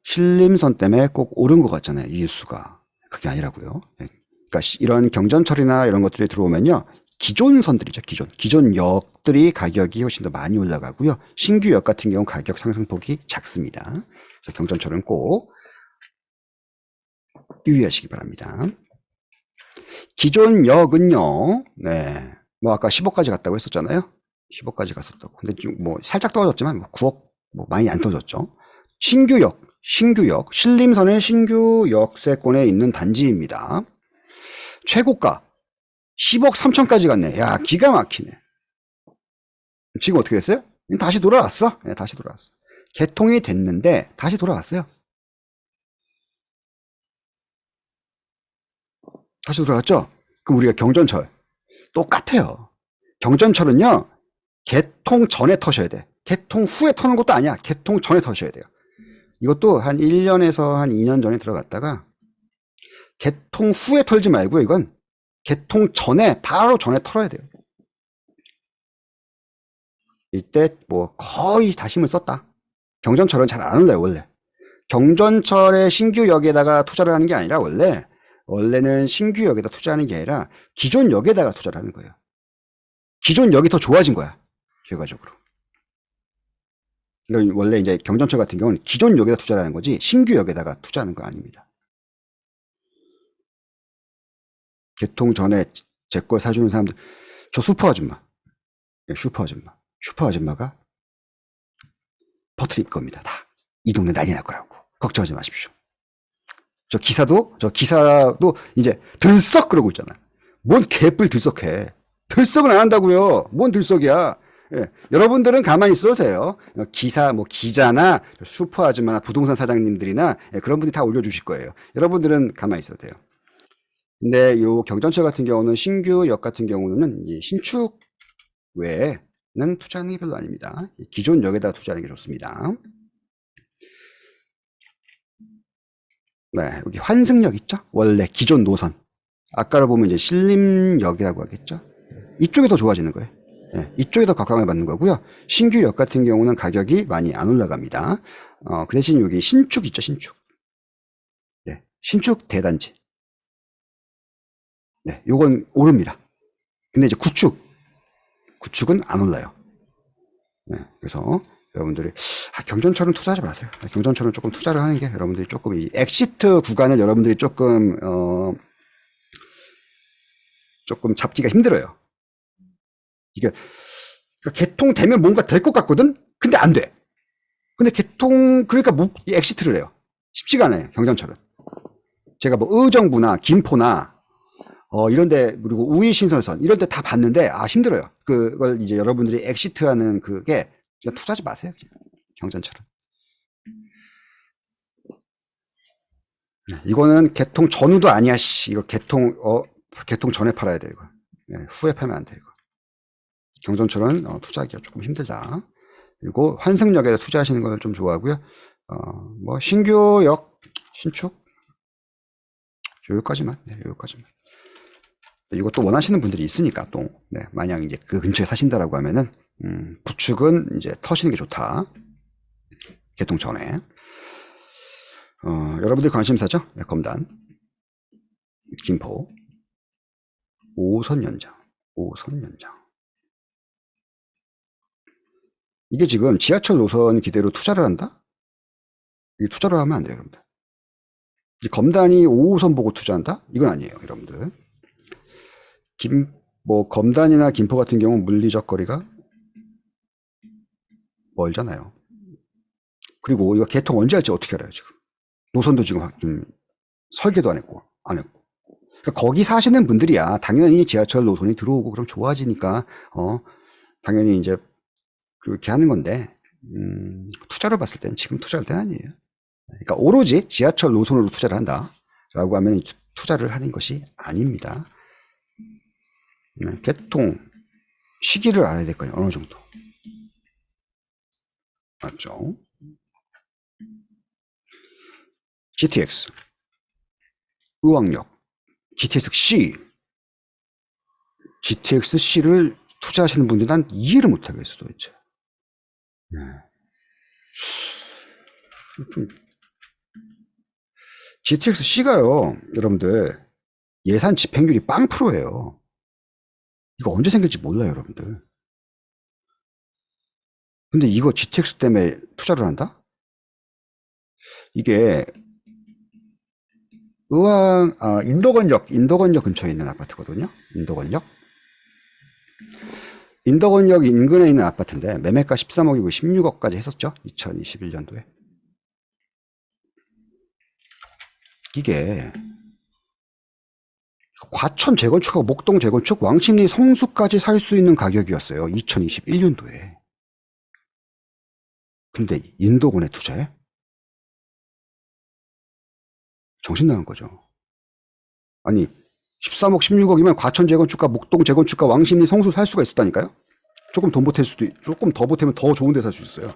신림선 때문에 꼭 오른 것 같잖아요. 이 뉴스가. 그게 아니라고요. 그러니까 이런 경전철이나 이런 것들이 들어오면요. 기존 선들이죠. 기존 역들이 가격이 훨씬 더 많이 올라가고요. 신규 역 같은 경우 가격 상승폭이 작습니다. 그래서 경전철은 꼭 유의하시기 바랍니다. 기존 역은요. 네. 뭐 아까 10억까지 갔다고 했었잖아요. 10억까지 갔었다고. 근데 지금 뭐 살짝 떨어졌지만 9억 뭐 많이 안 떨어졌죠. 신규역, 신림선의 신규 역세권에 있는 단지입니다. 최고가 10억 3천까지 갔네. 야, 기가 막히네. 지금 어떻게 됐어요? 다시 돌아왔어. 네, 다시 돌아왔어. 개통이 됐는데 다시 돌아왔어요. 다시 돌아왔죠? 그럼 우리가 경전철 똑같아요. 경전철은요. 개통 전에 터셔야 돼. 개통 후에 터는 것도 아니야. 개통 전에 터셔야 돼요. 이것도 한 1년에서 한 2년 전에 들어갔다가 개통 후에 털지 말고요. 이건 개통 전에 바로 전에 털어야 돼요. 이때 뭐 거의 다 힘을 썼다. 경전철은 잘 안 올라요. 원래 경전철의 신규역에다가 투자를 하는 게 아니라 원래는 신규역에다 투자하는 게 아니라 기존 역에다가 투자를 하는 거예요. 기존 역이 더 좋아진 거야. 결과적으로. 그러니까 원래 이제 경전철 같은 경우는 기존 역에다 투자를 하는 거지 신규 역에다가 투자하는 거 아닙니다. 개통 전에 제 걸 사주는 사람들, 저 슈퍼 아줌마, 슈퍼 아줌마가 퍼트릴 겁니다. 다. 이 동네 난리 날 거라고. 걱정하지 마십시오. 저 기사도 이제 들썩 그러고 있잖아. 뭔 개뿔 들썩해. 들썩은 안 한다고요. 뭔 들썩이야. 예, 여러분들은 가만히 있어도 돼요. 기자나 슈퍼 아줌마나 부동산 사장님들이나 그런 분들이 다 올려주실 거예요. 여러분들은 가만히 있어도 돼요. 근데 요 경전철 같은 경우는 신규 역 같은 경우는 신축 외에는 투자하는 게 별로 아닙니다. 기존 역에다 투자하는 게 좋습니다. 네, 여기 환승역 있죠? 원래 기존 노선. 아까를 보면 이제 신림역이라고 하겠죠? 이쪽이 더 좋아지는 거예요. 네, 이쪽이 더 각광을 받는 거고요. 신규 역 같은 경우는 가격이 많이 안 올라갑니다. 그 대신 여기 신축 있죠, 신축. 네, 신축 대단지. 네, 요건 오릅니다. 근데 이제 구축은 안 올라요. 네, 그래서 여러분들이 경전철은 투자하지 마세요. 경전철은 조금 투자를 하는 게 여러분들이 조금 이 엑시트 구간을 여러분들이 조금 잡기가 힘들어요. 이게 그러니까 개통되면 뭔가 될 것 같거든. 근데 안 돼. 근데 그러니까 엑시트를 해요. 쉽지가 않아요. 경전철은. 제가 뭐 의정부나 김포나 이런데 그리고 우이신설선 이런 데 다 봤는데 힘들어요. 그걸 이제 여러분들이 엑시트하는 그게 그냥 투자하지 마세요. 그냥. 경전철은. 이거는 개통 전후도 아니야. 이거 개통 전에 팔아야 돼 이거. 후에 팔면 안 돼 이거. 경전철은 투자하기가 조금 힘들다. 그리고 환승역에다 투자하시는 걸 좀 좋아하고요. 뭐 신규역 신축 여기까지만. 네, 여기까지만. 이것도 원하시는 분들이 있으니까 또, 네, 만약 이제 그 근처에 사신다라고 하면은, 부축은 이제 터시는 게 좋다. 개통 전에. 여러분들 관심사죠? 네, 검단. 김포. 5호선 연장. 5호선 연장. 이게 지금 지하철 노선 기대로 투자를 한다? 이게 투자를 하면 안 돼요, 여러분들. 이 검단이 5호선 보고 투자한다? 이건 아니에요, 여러분들. 검단이나 김포 같은 경우 물리적 거리가 멀잖아요. 그리고 이거 개통 언제 할지 어떻게 알아요, 지금? 노선도 지금 설계도 안 했고. 그러니까 거기 사시는 분들이야. 당연히 지하철 노선이 들어오고 그럼 좋아지니까, 당연히 이제 그렇게 하는 건데, 투자를 봤을 때는 지금 투자할 때는 아니에요. 그러니까 오로지 지하철 노선으로 투자를 한다라고 하면 투자를 하는 것이 아닙니다. 개통 시기를 알아야 될 거예요. 어느 정도. 맞죠? GTX 의왕역 GTX-C GTX-C를 투자하시는 분들이 난 이해를 못하겠어 도대체. 네. GTX-C가요 여러분들 예산 집행률이 0%예요. 이거 언제 생길지 몰라요 여러분들. 근데 이거 GTX 때문에 투자를 한다? 이게 인덕원역 근처에 있는 아파트거든요. 인덕원역 인근에 있는 아파트인데 매매가 13억이고 16억까지 했었죠. 2021년도에. 이게 과천 재건축하고 목동 재건축, 왕십리 성수까지 살 수 있는 가격이었어요. 2021년도에. 근데 인덕원에 투자해? 정신 나간 거죠. 아니 13억 16억이면 과천 재건축과 목동 재건축과 왕십리 성수 살 수가 있었다니까요. 조금 더 보태면 더 좋은 데 살 수 있어요.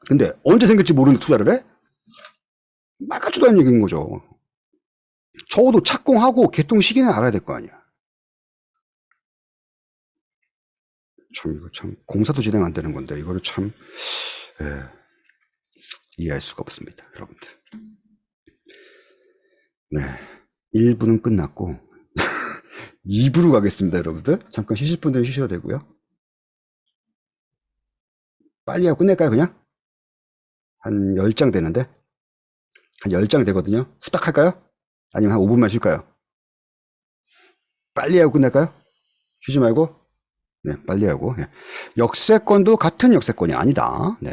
근데 언제 생길지 모르는데 투자를 해? 말 같지도 않은 얘기인 거죠. 적어도 착공하고 개통 시기는 알아야 될 거 아니야. 이거 공사도 진행 안 되는 건데 이거를 이해할 수가 없습니다, 여러분들. 네, 1부는 끝났고 2부로 가겠습니다, 여러분들. 잠깐 쉬실 분들은 쉬셔도 되고요. 빨리 하고 끝낼까요, 그냥? 한 10장 되는데? 한 10장 되거든요. 후딱 할까요? 아니면 한 5분만 쉴까요? 빨리 하고 끝낼까요? 쉬지 말고? 네, 빨리 하고. 네. 역세권도 같은 역세권이 아니다. 네.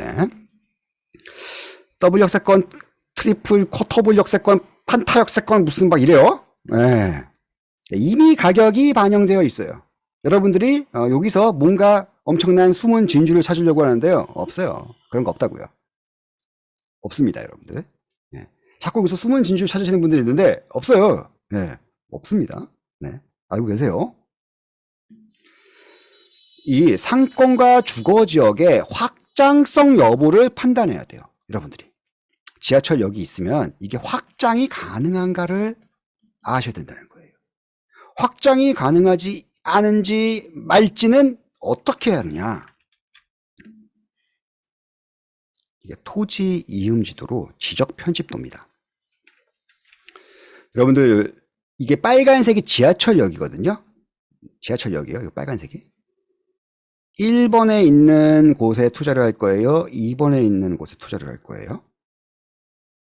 더블 역세권, 트리플, 쿼터블 역세권, 판타 역세권 무슨 막 이래요. 네. 이미 가격이 반영되어 있어요. 여러분들이 여기서 뭔가 엄청난 숨은 진주를 찾으려고 하는데요. 없어요. 그런 거 없다고요. 없습니다, 여러분들. 네. 자꾸 여기서 숨은 진주를 찾으시는 분들이 있는데 없어요. 네. 없습니다. 네. 알고 계세요. 이 상권과 주거지역의 확장성 여부를 판단해야 돼요. 여러분들이. 지하철역이 있으면 이게 확장이 가능한가를 아셔야 된다는 거예요. 확장이 가능하지 않은지 말지는 어떻게 하느냐. 이게 토지 이음지도로 지적 편집도입니다. 여러분들 이게 빨간색이 지하철역이거든요. 지하철역이에요. 이 빨간색이. 1번에 있는 곳에 투자를 할 거예요. 2번에 있는 곳에 투자를 할 거예요.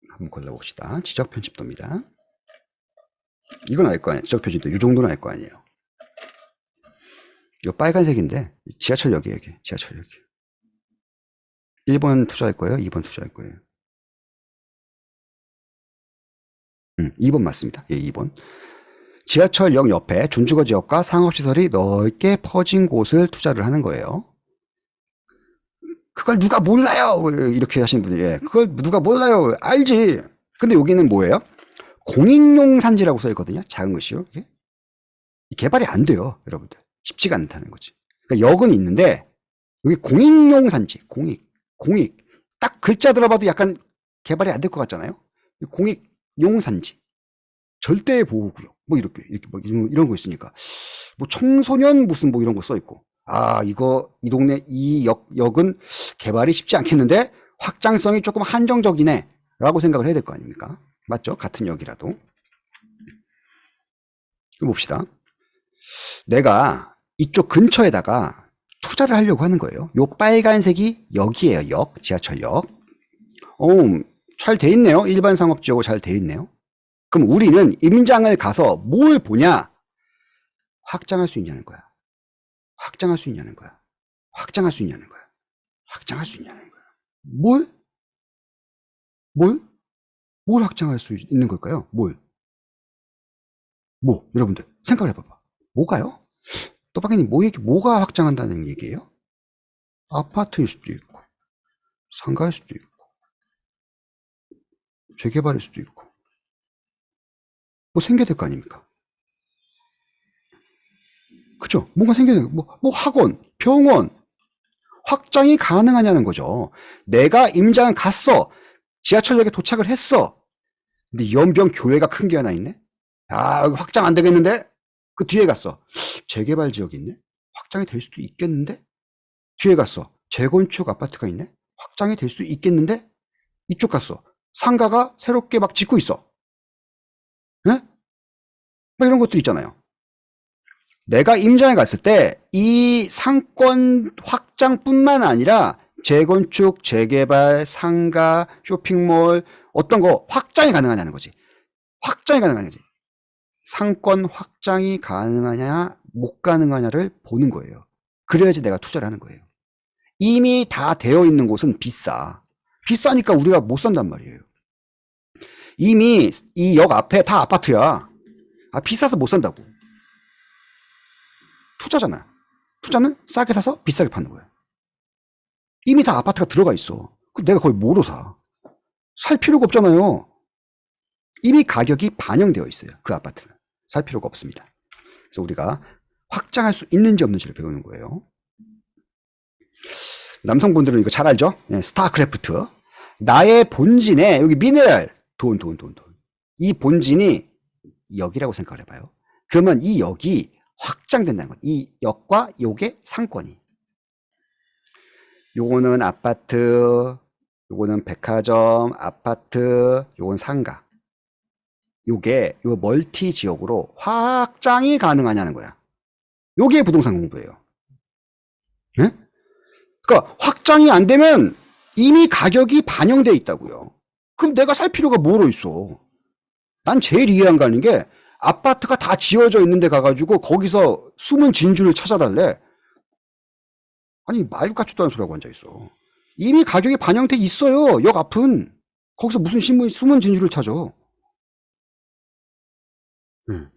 한번 골라봅시다. 지적 편집도입니다. 이건 알 거 아니에요. 지적 편집도 이 정도는 알 거 아니에요. 이 빨간색인데 지하철역이에요. 이게 지하철역이. 1번 투자할 거예요. 2번 투자할 거예요. 2번 맞습니다. 예, 2번. 지하철역 옆에 준주거 지역과 상업시설이 넓게 퍼진 곳을 투자를 하는 거예요. 그걸 누가 몰라요? 이렇게 하시는 분들, 예. 그걸 누가 몰라요? 알지. 근데 여기는 뭐예요? 공익용 산지라고 써 있거든요. 작은 것이요. 이게? 개발이 안 돼요. 여러분들. 쉽지가 않다는 거지. 그러니까 역은 있는데 여기 공익용 산지, 공익. 딱 글자 들어봐도 약간 개발이 안 될 것 같잖아요. 공익용 산지. 절대 보호구역 뭐 이렇게 뭐 이런 거 있으니까 뭐 청소년 무슨 뭐 이런 거 써 있고 이 동네 이 역은 개발이 쉽지 않겠는데 확장성이 조금 한정적이네 라고 생각을 해야 될 거 아닙니까? 맞죠? 같은 역이라도. 봅시다. 내가 이쪽 근처에다가 투자를 하려고 하는 거예요. 요 빨간색이 역이에요. 역, 지하철역. 잘 돼 있네요. 일반 상업지역으로 잘 돼 있네요. 그럼 우리는 임장을 가서 뭘 보냐? 확장할 수 있냐는 거야. 확장할 수 있냐는 거야. 확장할 수 있냐는 거야. 확장할 수 있냐는 거야. 뭘 확장할 수 있는 걸까요? 여러분들 생각을 해봐봐. 뭐가요? 또박이님 뭐가 확장한다는 얘기예요? 아파트일 수도 있고 상가일 수도 있고 재개발일 수도 있고 뭐 생겨야 될 거 아닙니까? 그죠? 뭔가 생겨야 될 뭐 학원, 병원 확장이 가능하냐는 거죠. 내가 임장을 갔어. 지하철역에 도착을 했어. 근데 연변 교회가 큰 게 하나 있네. 여기 확장 안 되겠는데? 그 뒤에 갔어. 재개발 지역이 있네. 확장이 될 수도 있겠는데? 뒤에 갔어. 재건축 아파트가 있네. 확장이 될 수 있겠는데? 이쪽 갔어. 상가가 새롭게 막 짓고 있어. 예? 막 이런 것들 있잖아요. 내가 임장에 갔을 때 이 상권 확장뿐만 아니라 재건축, 재개발, 상가, 쇼핑몰 어떤 거 확장이 가능하냐는 거지. 확장이 가능하냐는 거지. 상권 확장이 가능하냐 못 가능하냐를 보는 거예요. 그래야지 내가 투자를 하는 거예요. 이미 다 되어 있는 곳은 비싸니까 우리가 못 산단 말이에요. 이미 이 역 앞에 다 아파트야. 비싸서 못 산다고. 투자잖아. 투자는 싸게 사서 비싸게 파는 거야. 이미 다 아파트가 들어가 있어. 그럼 내가 거기 뭐로 사? 살 필요가 없잖아요. 이미 가격이 반영되어 있어요. 그 아파트는. 살 필요가 없습니다. 그래서 우리가 확장할 수 있는지 없는지를 배우는 거예요. 남성분들은 이거 잘 알죠? 스타크래프트. 나의 본진에 여기 미네랄 돈. 이 본진이 역이라고 생각을 해봐요. 그러면 이 역이 확장된다는 거. 이 역과 요게 상권이. 요거는 아파트, 요거는 백화점, 아파트, 요건 상가. 요 멀티 지역으로 확장이 가능하냐는 거야. 요게 부동산 공부예요. 예? 그러니까 확장이 안 되면 이미 가격이 반영돼 있다고요. 그럼 내가 살 필요가 뭐로 있어? 난 제일 이해 안 가는 게 아파트가 다 지어져 있는데 가가지고 거기서 숨은 진주를 찾아달래. 아니 말 같지도 않은 소리하고 앉아있어. 이미 가격이 반영돼 있어요. 역 앞은. 거기서 무슨 숨은 진주를 찾아. 그러니까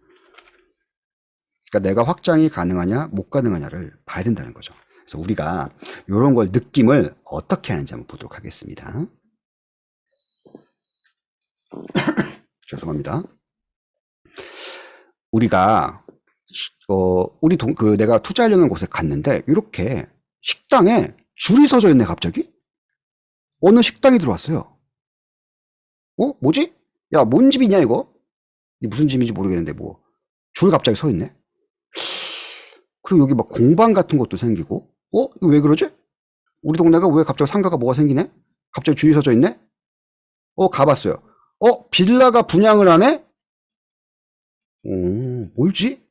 내가 확장이 가능하냐 못 가능하냐를 봐야 된다는 거죠. 그래서 우리가 이런 걸 느낌을 어떻게 하는지 한번 보도록 하겠습니다. 죄송합니다. 우리가 내가 투자하려는 곳에 갔는데 이렇게 식당에 줄이 서져 있네. 갑자기 어느 식당이 들어왔어요. 뭐지? 야, 뭔 집이냐 이거? 무슨 집인지 모르겠는데 뭐 줄 갑자기 서 있네. 그리고 여기 막 공방 같은 것도 생기고 이거 왜 그러지? 우리 동네가 왜 갑자기 상가가 뭐가 생기네? 갑자기 줄이 서져 있네? 가봤어요. 빌라가 분양을 하네? 뭘지?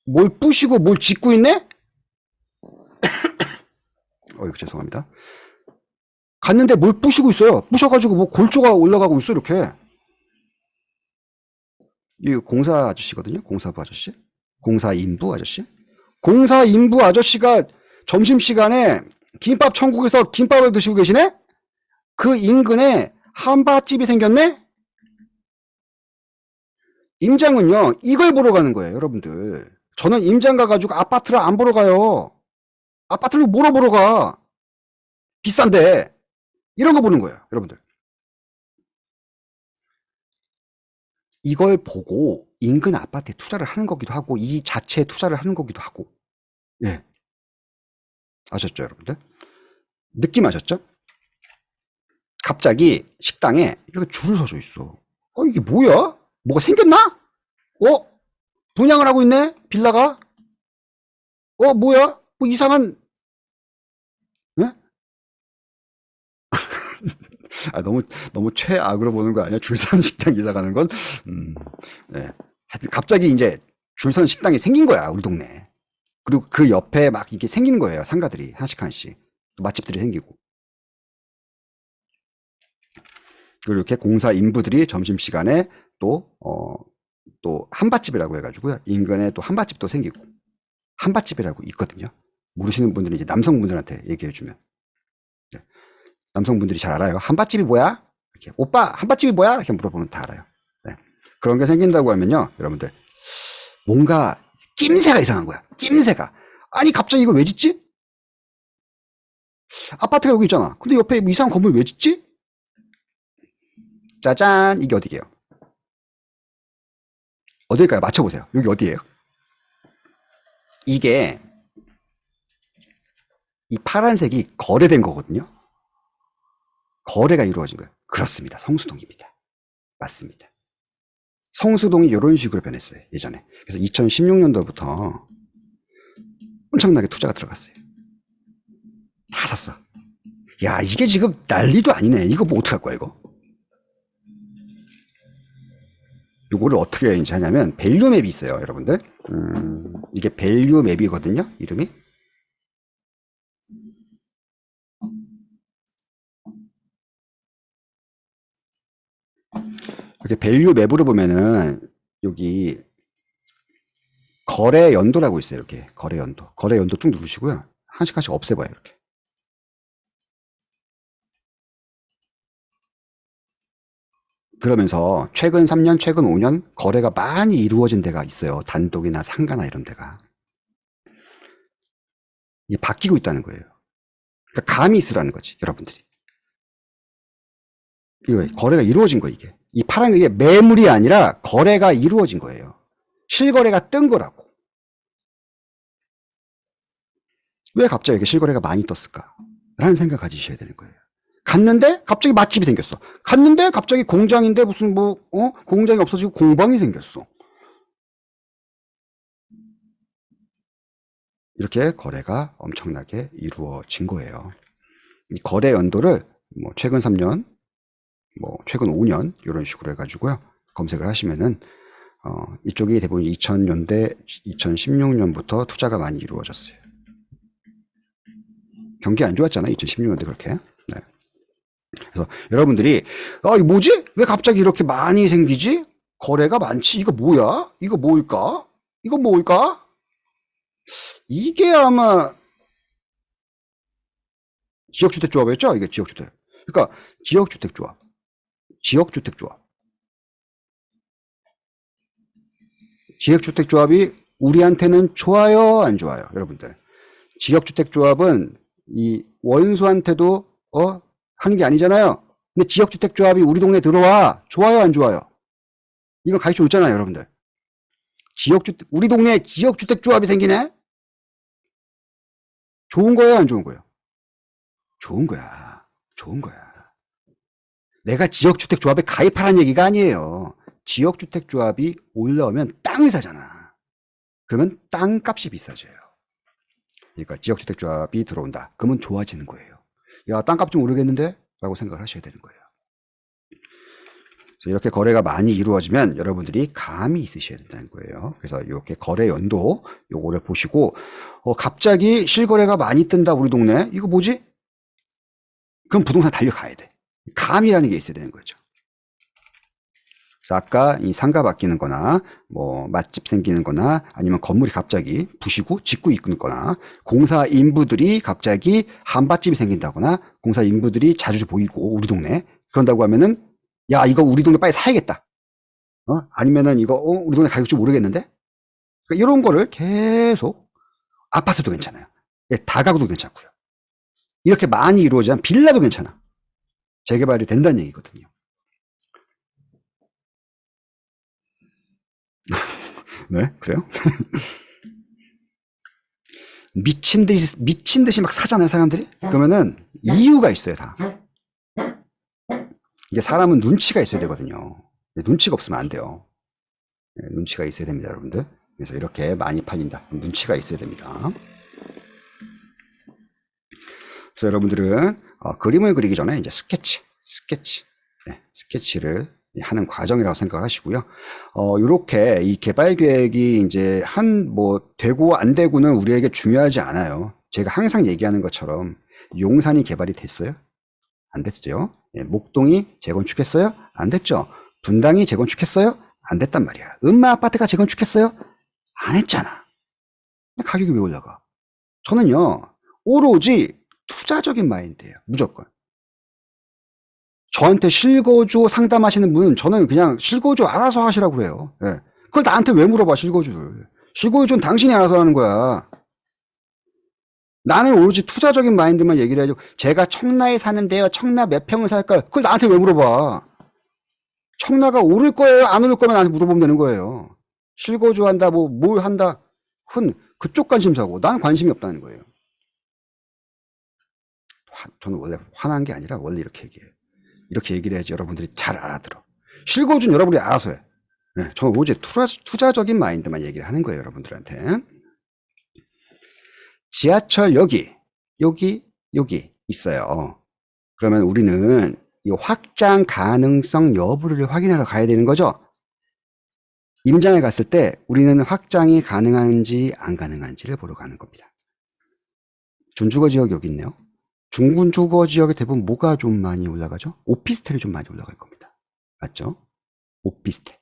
뭘 부시고 뭘 짓고 있네? 죄송합니다. 갔는데 뭘 부시고 있어요. 부셔가지고 뭐 골조가 올라가고 있어, 이렇게. 이 공사 아저씨거든요. 공사부 아저씨. 공사인부 아저씨. 공사인부 아저씨가 점심시간에 김밥 천국에서 김밥을 드시고 계시네? 그 인근에 한밭집이 생겼네? 임장은요, 이걸 보러 가는 거예요, 여러분들. 저는 임장 가가지고 아파트를 안 보러 가요. 아파트를 뭐로 보러 가? 비싼데. 이런 거 보는 거예요, 여러분들. 이걸 보고 인근 아파트에 투자를 하는 거기도 하고, 이 자체에 투자를 하는 거기도 하고. 예. 아셨죠, 여러분들? 느낌 아셨죠? 갑자기 식당에 이렇게 줄을 서져 있어. 이게 뭐야? 뭐가 생겼나? 분양을 하고 있네? 빌라가? 뭐야? 뭐 이상한, 예? 너무 최악으로 보는 거 아니야? 줄선 식당 이사 가는 건? 네. 하여튼 갑자기 이제 줄선 식당이 생긴 거야, 우리 동네에. 그리고 그 옆에 막 이게 생기는 거예요, 상가들이. 하나씩 하나씩. 또 맛집들이 생기고. 그리고 이렇게 공사 인부들이 점심시간에 또 한밭집이라고 해가지고요. 인근에 또 한밭집도 생기고. 한밭집이라고 있거든요. 모르시는 분들은 이제 남성분들한테 얘기해주면. 네. 남성분들이 잘 알아요. 한밭집이 뭐야? 이렇게, 오빠, 한밭집이 뭐야? 이렇게 물어보면 다 알아요. 네. 그런 게 생긴다고 하면요, 여러분들. 뭔가 낌새가 이상한 거야. 낌새가. 아니, 갑자기 이거 왜 짓지? 아파트가 여기 있잖아. 근데 옆에 뭐 이상한 건물 왜 짓지? 짜잔, 이게 어디게요? 어딜까요? 맞춰보세요. 여기 어디예요? 이게 이 파란색이 거래된 거거든요. 거래가 이루어진 거예요. 그렇습니다. 성수동입니다. 맞습니다. 성수동이 이런 식으로 변했어요. 예전에. 그래서 2016년도부터 엄청나게 투자가 들어갔어요. 다 샀어. 야, 이게 지금 난리도 아니네. 이거 뭐 어떡할 거야, 이거? 요거를 어떻게 이제 하냐면 밸류 맵이 있어요, 여러분들. 이게 밸류 맵이거든요, 이름이. 이렇게 밸류 맵으로 보면은 여기 거래 연도라고 있어요, 이렇게. 거래 연도. 거래 연도 쭉 누르시고요. 하나씩 하나씩 없애봐요, 이렇게. 그러면서 최근 3년, 최근 5년 거래가 많이 이루어진 데가 있어요. 단독이나 상가나 이런 데가. 이게 바뀌고 있다는 거예요. 그러니까 감이 있으라는 거지, 여러분들이. 이거 거래가 이루어진 거 이게. 이 파란 게 매물이 아니라 거래가 이루어진 거예요. 실거래가 뜬 거라고. 왜 갑자기 이렇게 실거래가 많이 떴을까? 라는 생각 가지셔야 되는 거예요. 갔는데 갑자기 맛집이 생겼어. 갔는데 갑자기 공장인데 무슨 공장이 없어지고 공방이 생겼어. 이렇게 거래가 엄청나게 이루어진 거예요. 이 거래 연도를 뭐 최근 3년, 뭐 최근 5년 이런 식으로 해가지고요. 검색을 하시면은 이쪽이 대부분 2000년대, 2016년부터 투자가 많이 이루어졌어요. 경기 안 좋았잖아요. 2016년대 그렇게. 네. 그래서 여러분들이 이거 뭐지? 왜 갑자기 이렇게 많이 생기지? 거래가 많지? 이거 뭐야? 이거 뭘까? 이거 뭘까? 이게 아마 지역주택조합이었죠? 이게 지역주택. 그러니까 지역주택조합. 지역주택조합이 우리한테는 좋아요, 안 좋아요? 여러분들. 지역주택조합은 이 원수한테도 하는 게 아니잖아요. 근데 지역주택조합이 우리 동네에 들어와. 좋아요, 안 좋아요? 이거 가르쳐 줬잖아요, 여러분들. 우리 동네에 지역주택조합이 생기네? 좋은 거예요, 안 좋은 거예요? 좋은 거야. 좋은 거야. 내가 지역주택조합에 가입하라는 얘기가 아니에요. 지역주택조합이 올라오면 땅을 사잖아. 그러면 땅값이 비싸져요. 그러니까 지역주택조합이 들어온다. 그러면 좋아지는 거예요. 야, 땅값 좀 오르겠는데? 라고 생각을 하셔야 되는 거예요. 그래서 이렇게 거래가 많이 이루어지면 여러분들이 감이 있으셔야 된다는 거예요. 그래서 이렇게 거래 연도 요거를 보시고 갑자기 실거래가 많이 뜬다 우리 동네. 이거 뭐지? 그럼 부동산 달려가야 돼. 감이라는 게 있어야 되는 거죠. 그래서 아까 이 상가 바뀌는 거나 뭐 맛집 생기는 거나 아니면 건물이 갑자기 부시고 짓고 있는 거나 공사 인부들이 갑자기 한밭집이 생긴다거나 공사 인부들이 자주 보이고 우리 동네 그런다고 하면은 야 이거 우리 동네 빨리 사야겠다. 아니면은 이거 우리 동네 가격 좀 오르겠는데? 그러니까 이런 거를 계속 아파트도 괜찮아요. 다가구도 괜찮고요. 이렇게 많이 이루어지면 빌라도 괜찮아. 재개발이 된다는 얘기거든요. 네, 그래요? 미친 듯이 막 사잖아요, 사람들이? 그러면은 이유가 있어요, 다. 이게 사람은 눈치가 있어야 되거든요. 눈치가 없으면 안 돼요. 눈치가 있어야 됩니다, 여러분들. 그래서 이렇게 많이 팔린다. 눈치가 있어야 됩니다. 그래서 여러분들은 그림을 그리기 전에 이제 스케치를 하는 과정이라고 생각을 하시고요. 이렇게 이 개발 계획이 이제 되고 안 되고는 우리에게 중요하지 않아요. 제가 항상 얘기하는 것처럼 용산이 개발이 됐어요? 안 됐죠. 목동이 재건축했어요? 안 됐죠. 분당이 재건축했어요? 안 됐단 말이야. 음마 아파트가 재건축했어요? 안 했잖아. 가격이 왜 올라가? 저는요, 오로지 투자적인 마인드예요. 무조건. 저한테 실거주 상담하시는 분은 저는 그냥 실거주 알아서 하시라고 그래요. 예. 그걸 나한테 왜 물어봐, 실거주를. 실거주는 당신이 알아서 하는 거야. 나는 오로지 투자적인 마인드만 얘기를 해야죠. 제가 청라에 사는데요. 청라 몇 평을 살까요? 그걸 나한테 왜 물어봐. 청라가 오를 거예요? 안 오를 거면 나한테 물어보면 되는 거예요. 실거주 한다, 뭘 한다. 그건 그쪽 관심사고 나는 관심이 없다는 거예요. 저는 원래 화난 게 아니라 원래 이렇게 얘기해요. 이렇게 얘기를 해야지 여러분들이 잘 알아들어. 실거주는 여러분이 알아서 해. 네, 저는 오직 투자적인 마인드만 얘기를 하는 거예요, 여러분들한테. 지하철 여기 있어요. 그러면 우리는 이 확장 가능성 여부를 확인하러 가야 되는 거죠. 임장에 갔을 때 우리는 확장이 가능한지 안 가능한지를 보러 가는 겁니다. 준주거 지역 여기 있네요. 중군주거 지역에 대부분 뭐가 좀 많이 올라가죠? 오피스텔이 좀 많이 올라갈 겁니다. 맞죠? 오피스텔.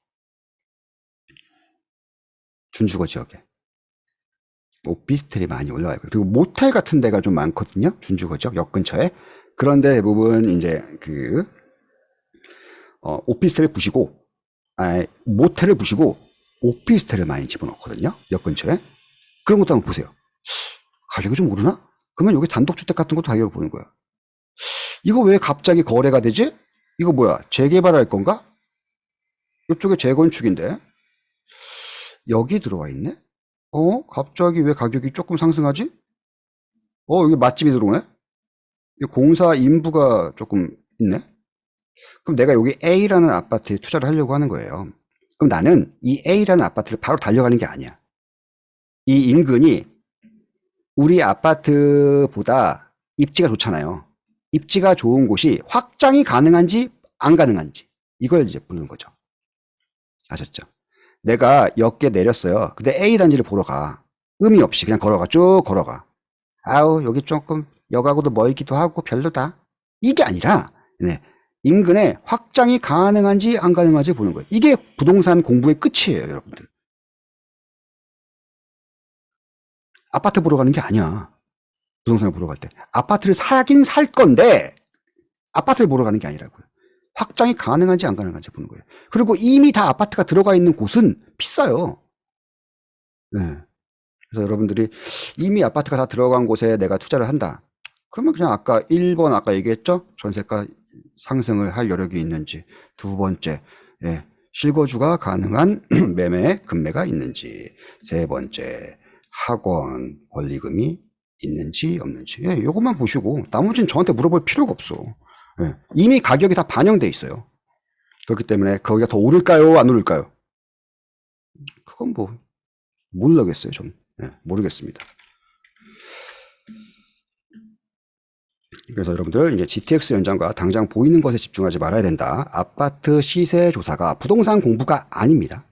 준주거 지역에. 오피스텔이 많이 올라가요. 그리고 모텔 같은 데가 좀 많거든요. 준주거 지역, 역 근처에. 그런데 대부분 이제 오피스텔을 부시고, 모텔을 부시고, 오피스텔을 많이 집어넣거든요. 역 근처에. 그런 것도 한번 보세요. 가격이 좀 오르나? 그러면 여기 단독주택 같은 것도 가격을 보는 거야. 이거 왜 갑자기 거래가 되지? 이거 뭐야? 재개발할 건가? 이쪽에 재건축인데. 여기 들어와 있네? 갑자기 왜 가격이 조금 상승하지? 여기 맛집이 들어오네? 공사 인부가 조금 있네? 그럼 내가 여기 A라는 아파트에 투자를 하려고 하는 거예요. 그럼 나는 이 A라는 아파트를 바로 달려가는 게 아니야. 이 인근이 우리 아파트보다 입지가 좋잖아요. 입지가 좋은 곳이 확장이 가능한지 안 가능한지 이걸 이제 보는 거죠. 아셨죠? 내가 역계 내렸어요. 근데 A 단지를 보러 가. 의미 없이 그냥 쭉 걸어가. 아우 여기 조금 역하고도 멀기도 하고 별로다. 이게 아니라 인근에 확장이 가능한지 안 가능한지 보는 거예요. 이게 부동산 공부의 끝이에요, 여러분들. 아파트 보러 가는 게 아니야. 부동산을 보러 갈 때. 아파트를 사긴 살 건데 아파트를 보러 가는 게 아니라고요. 확장이 가능한지 안 가능한지 보는 거예요. 그리고 이미 다 아파트가 들어가 있는 곳은 비싸요. 네. 그래서 여러분들이 이미 아파트가 다 들어간 곳에 내가 투자를 한다. 그러면 그냥 아까 1번 아까 얘기했죠? 전세가 상승을 할 여력이 있는지. 두 번째, 실거주가 가능한 매매 금매가 있는지. 세 번째, 학원 권리금이 있는지 없는지. 요것만 보시고 나머지는 저한테 물어볼 필요가 없어. 이미 가격이 다 반영돼 있어요. 그렇기 때문에 거기가 더 오를까요? 안 오를까요? 그건 모르겠어요. 저는. 모르겠습니다. 그래서 여러분들 이제 GTX 연장과 당장 보이는 것에 집중하지 말아야 된다. 아파트 시세 조사가 부동산 공부가 아닙니다.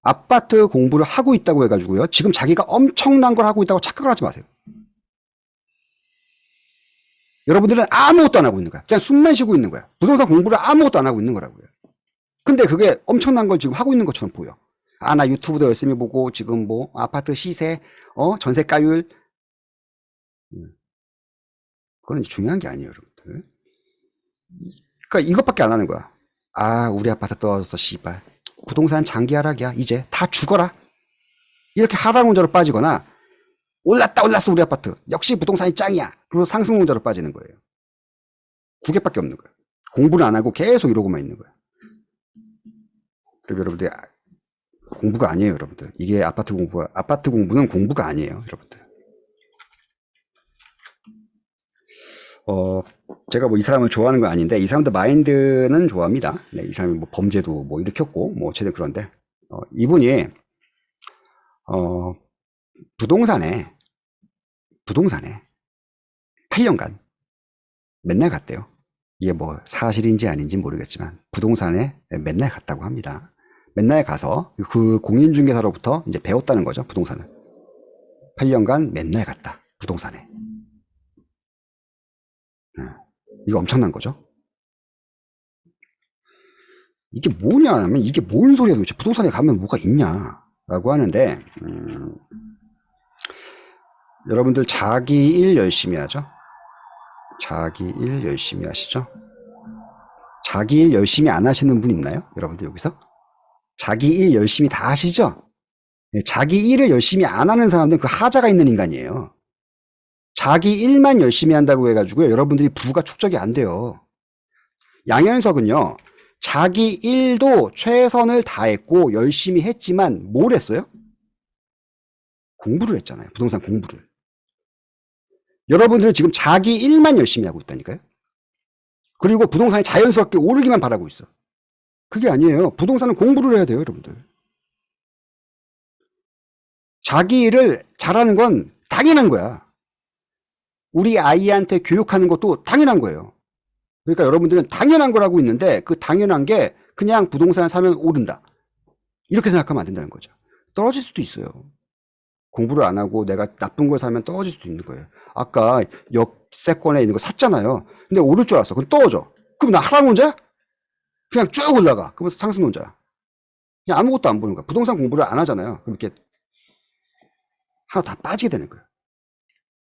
아파트 공부를 하고 있다고 해가지고요. 지금 자기가 엄청난 걸 하고 있다고 착각을 하지 마세요. 여러분들은 아무것도 안 하고 있는 거야. 그냥 숨만 쉬고 있는 거야. 부동산 공부를 아무것도 안 하고 있는 거라고요. 근데 그게 엄청난 걸 지금 하고 있는 것처럼 보여. 나 유튜브도 열심히 보고 지금 아파트 시세, 전세가율. 그건 중요한 게 아니에요, 여러분들. 그러니까 이것밖에 안 하는 거야. 우리 아파트 떨어졌어, 씨발. 부동산 장기 하락이야. 이제 다 죽어라. 이렇게 하락 운전으로 빠지거나 올랐어 우리 아파트. 역시 부동산이 짱이야. 그리고 상승 운전으로 빠지는 거예요. 두 개밖에 없는 거야. 공부를 안 하고 계속 이러고만 있는 거야. 그리고 여러분들 공부가 아니에요, 여러분들. 이게 아파트 공부는 공부가 아니에요, 여러분들. 제가 뭐 이 사람을 좋아하는 건 아닌데 이 사람도 마인드는 좋아합니다. 네, 이 사람이 뭐 범죄도 뭐 일으켰고 뭐 어쨌든 그런데 이분이 부동산에 8년간 맨날 갔대요. 이게 뭐 사실인지 아닌지 모르겠지만 부동산에 맨날 갔다고 합니다. 맨날 가서 그 공인중개사로부터 이제 배웠다는 거죠. 부동산을 8년간 맨날 갔다. 부동산에. 이거 엄청난 거죠. 이게 뭐냐면 이게 뭔 소리야 도대체. 부동산에 가면 뭐가 있냐라고 하는데 여러분들 자기 일 열심히 하죠. 자기 일 열심히 하시죠. 자기 일 열심히 안 하시는 분 있나요? 여러분들 여기서? 자기 일 열심히 다 하시죠? 네, 자기 일을 열심히 안 하는 사람들은 그 하자가 있는 인간이에요. 자기 일만 열심히 한다고 해가지고요. 여러분들이 부가 축적이 안 돼요. 양현석은요. 자기 일도 최선을 다했고 열심히 했지만 뭘 했어요? 공부를 했잖아요. 부동산 공부를. 여러분들은 지금 자기 일만 열심히 하고 있다니까요. 그리고 부동산이 자연스럽게 오르기만 바라고 있어. 그게 아니에요. 부동산은 공부를 해야 돼요, 여러분들. 자기 일을 잘하는 건 당연한 거야. 우리 아이한테 교육하는 것도 당연한 거예요. 그러니까 여러분들은 당연한 거라고 있는데 그 당연한 게 그냥 부동산을 사면 오른다. 이렇게 생각하면 안 된다는 거죠. 떨어질 수도 있어요. 공부를 안 하고 내가 나쁜 걸 사면 떨어질 수도 있는 거예요. 아까 역세권에 있는 거 샀잖아요. 근데 오를 줄 알았어. 그럼 떨어져. 그럼 나 하락론자야? 그냥 쭉 올라가. 그러면 상승론자야. 그냥 아무것도 안 보는 거야. 부동산 공부를 안 하잖아요. 그럼 이렇게 하나 다 빠지게 되는 거예요.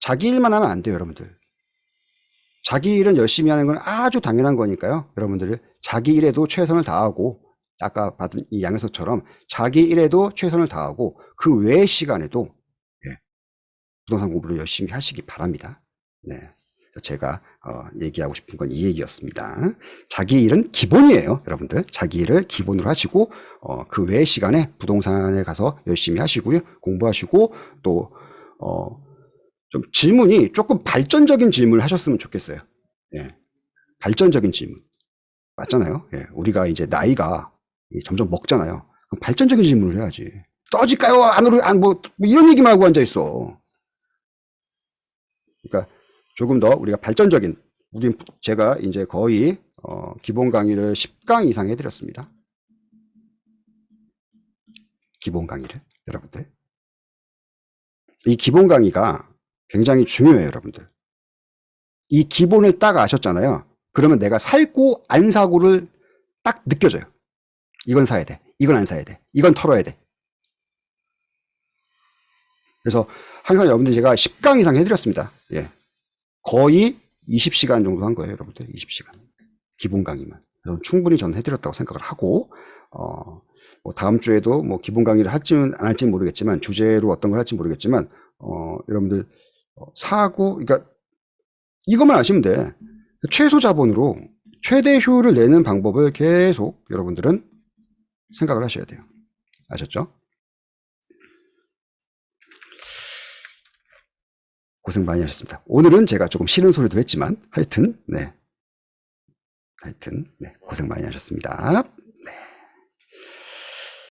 자기 일만 하면 안 돼요, 여러분들. 자기 일은 열심히 하는 건 아주 당연한 거니까요. 여러분들이 자기 일에도 최선을 다하고 아까 받은 이 양에서처럼 자기 일에도 최선을 다하고 그 외의 시간에도 부동산 공부를 열심히 하시기 바랍니다. 네, 제가 얘기하고 싶은 건 이 얘기였습니다. 자기 일은 기본이에요, 여러분들. 자기 일을 기본으로 하시고 그 외의 시간에 부동산에 가서 열심히 하시고요, 공부하시고 또 좀 질문이 조금 발전적인 질문을 하셨으면 좋겠어요. 예, 발전적인 질문. 맞잖아요. 예, 우리가 이제 나이가 점점 먹잖아요. 그럼 발전적인 질문을 해야지. 떨어질까요? 뭐 이런 얘기만 하고 앉아 있어. 그러니까 조금 더 우리가 발전적인, 제가 이제 거의 기본 강의를 10강 이상 해드렸습니다. 기본 강의를 여러분들. 이 기본 강의가 굉장히 중요해요, 여러분들. 이 기본을 딱 아셨잖아요. 그러면 내가 살고 안 사고를 딱 느껴져요. 이건 사야 돼. 이건 안 사야 돼. 이건 털어야 돼. 그래서 항상 여러분들 제가 10강 이상 해드렸습니다. 예. 거의 20시간 정도 한 거예요, 여러분들. 20시간. 기본 강의만. 그래서 충분히 저는 해드렸다고 생각을 하고, 뭐 다음 주에도 뭐 기본 강의를 할지는 안 할지는 모르겠지만, 주제로 어떤 걸 할지 모르겠지만, 여러분들, 그러니까 이것만 아시면 돼. 최소 자본으로 최대 효율을 내는 방법을 계속 여러분들은 생각을 하셔야 돼요. 아셨죠? 고생 많이 하셨습니다. 오늘은 제가 조금 싫은 소리도 했지만 하여튼 고생 많이 하셨습니다.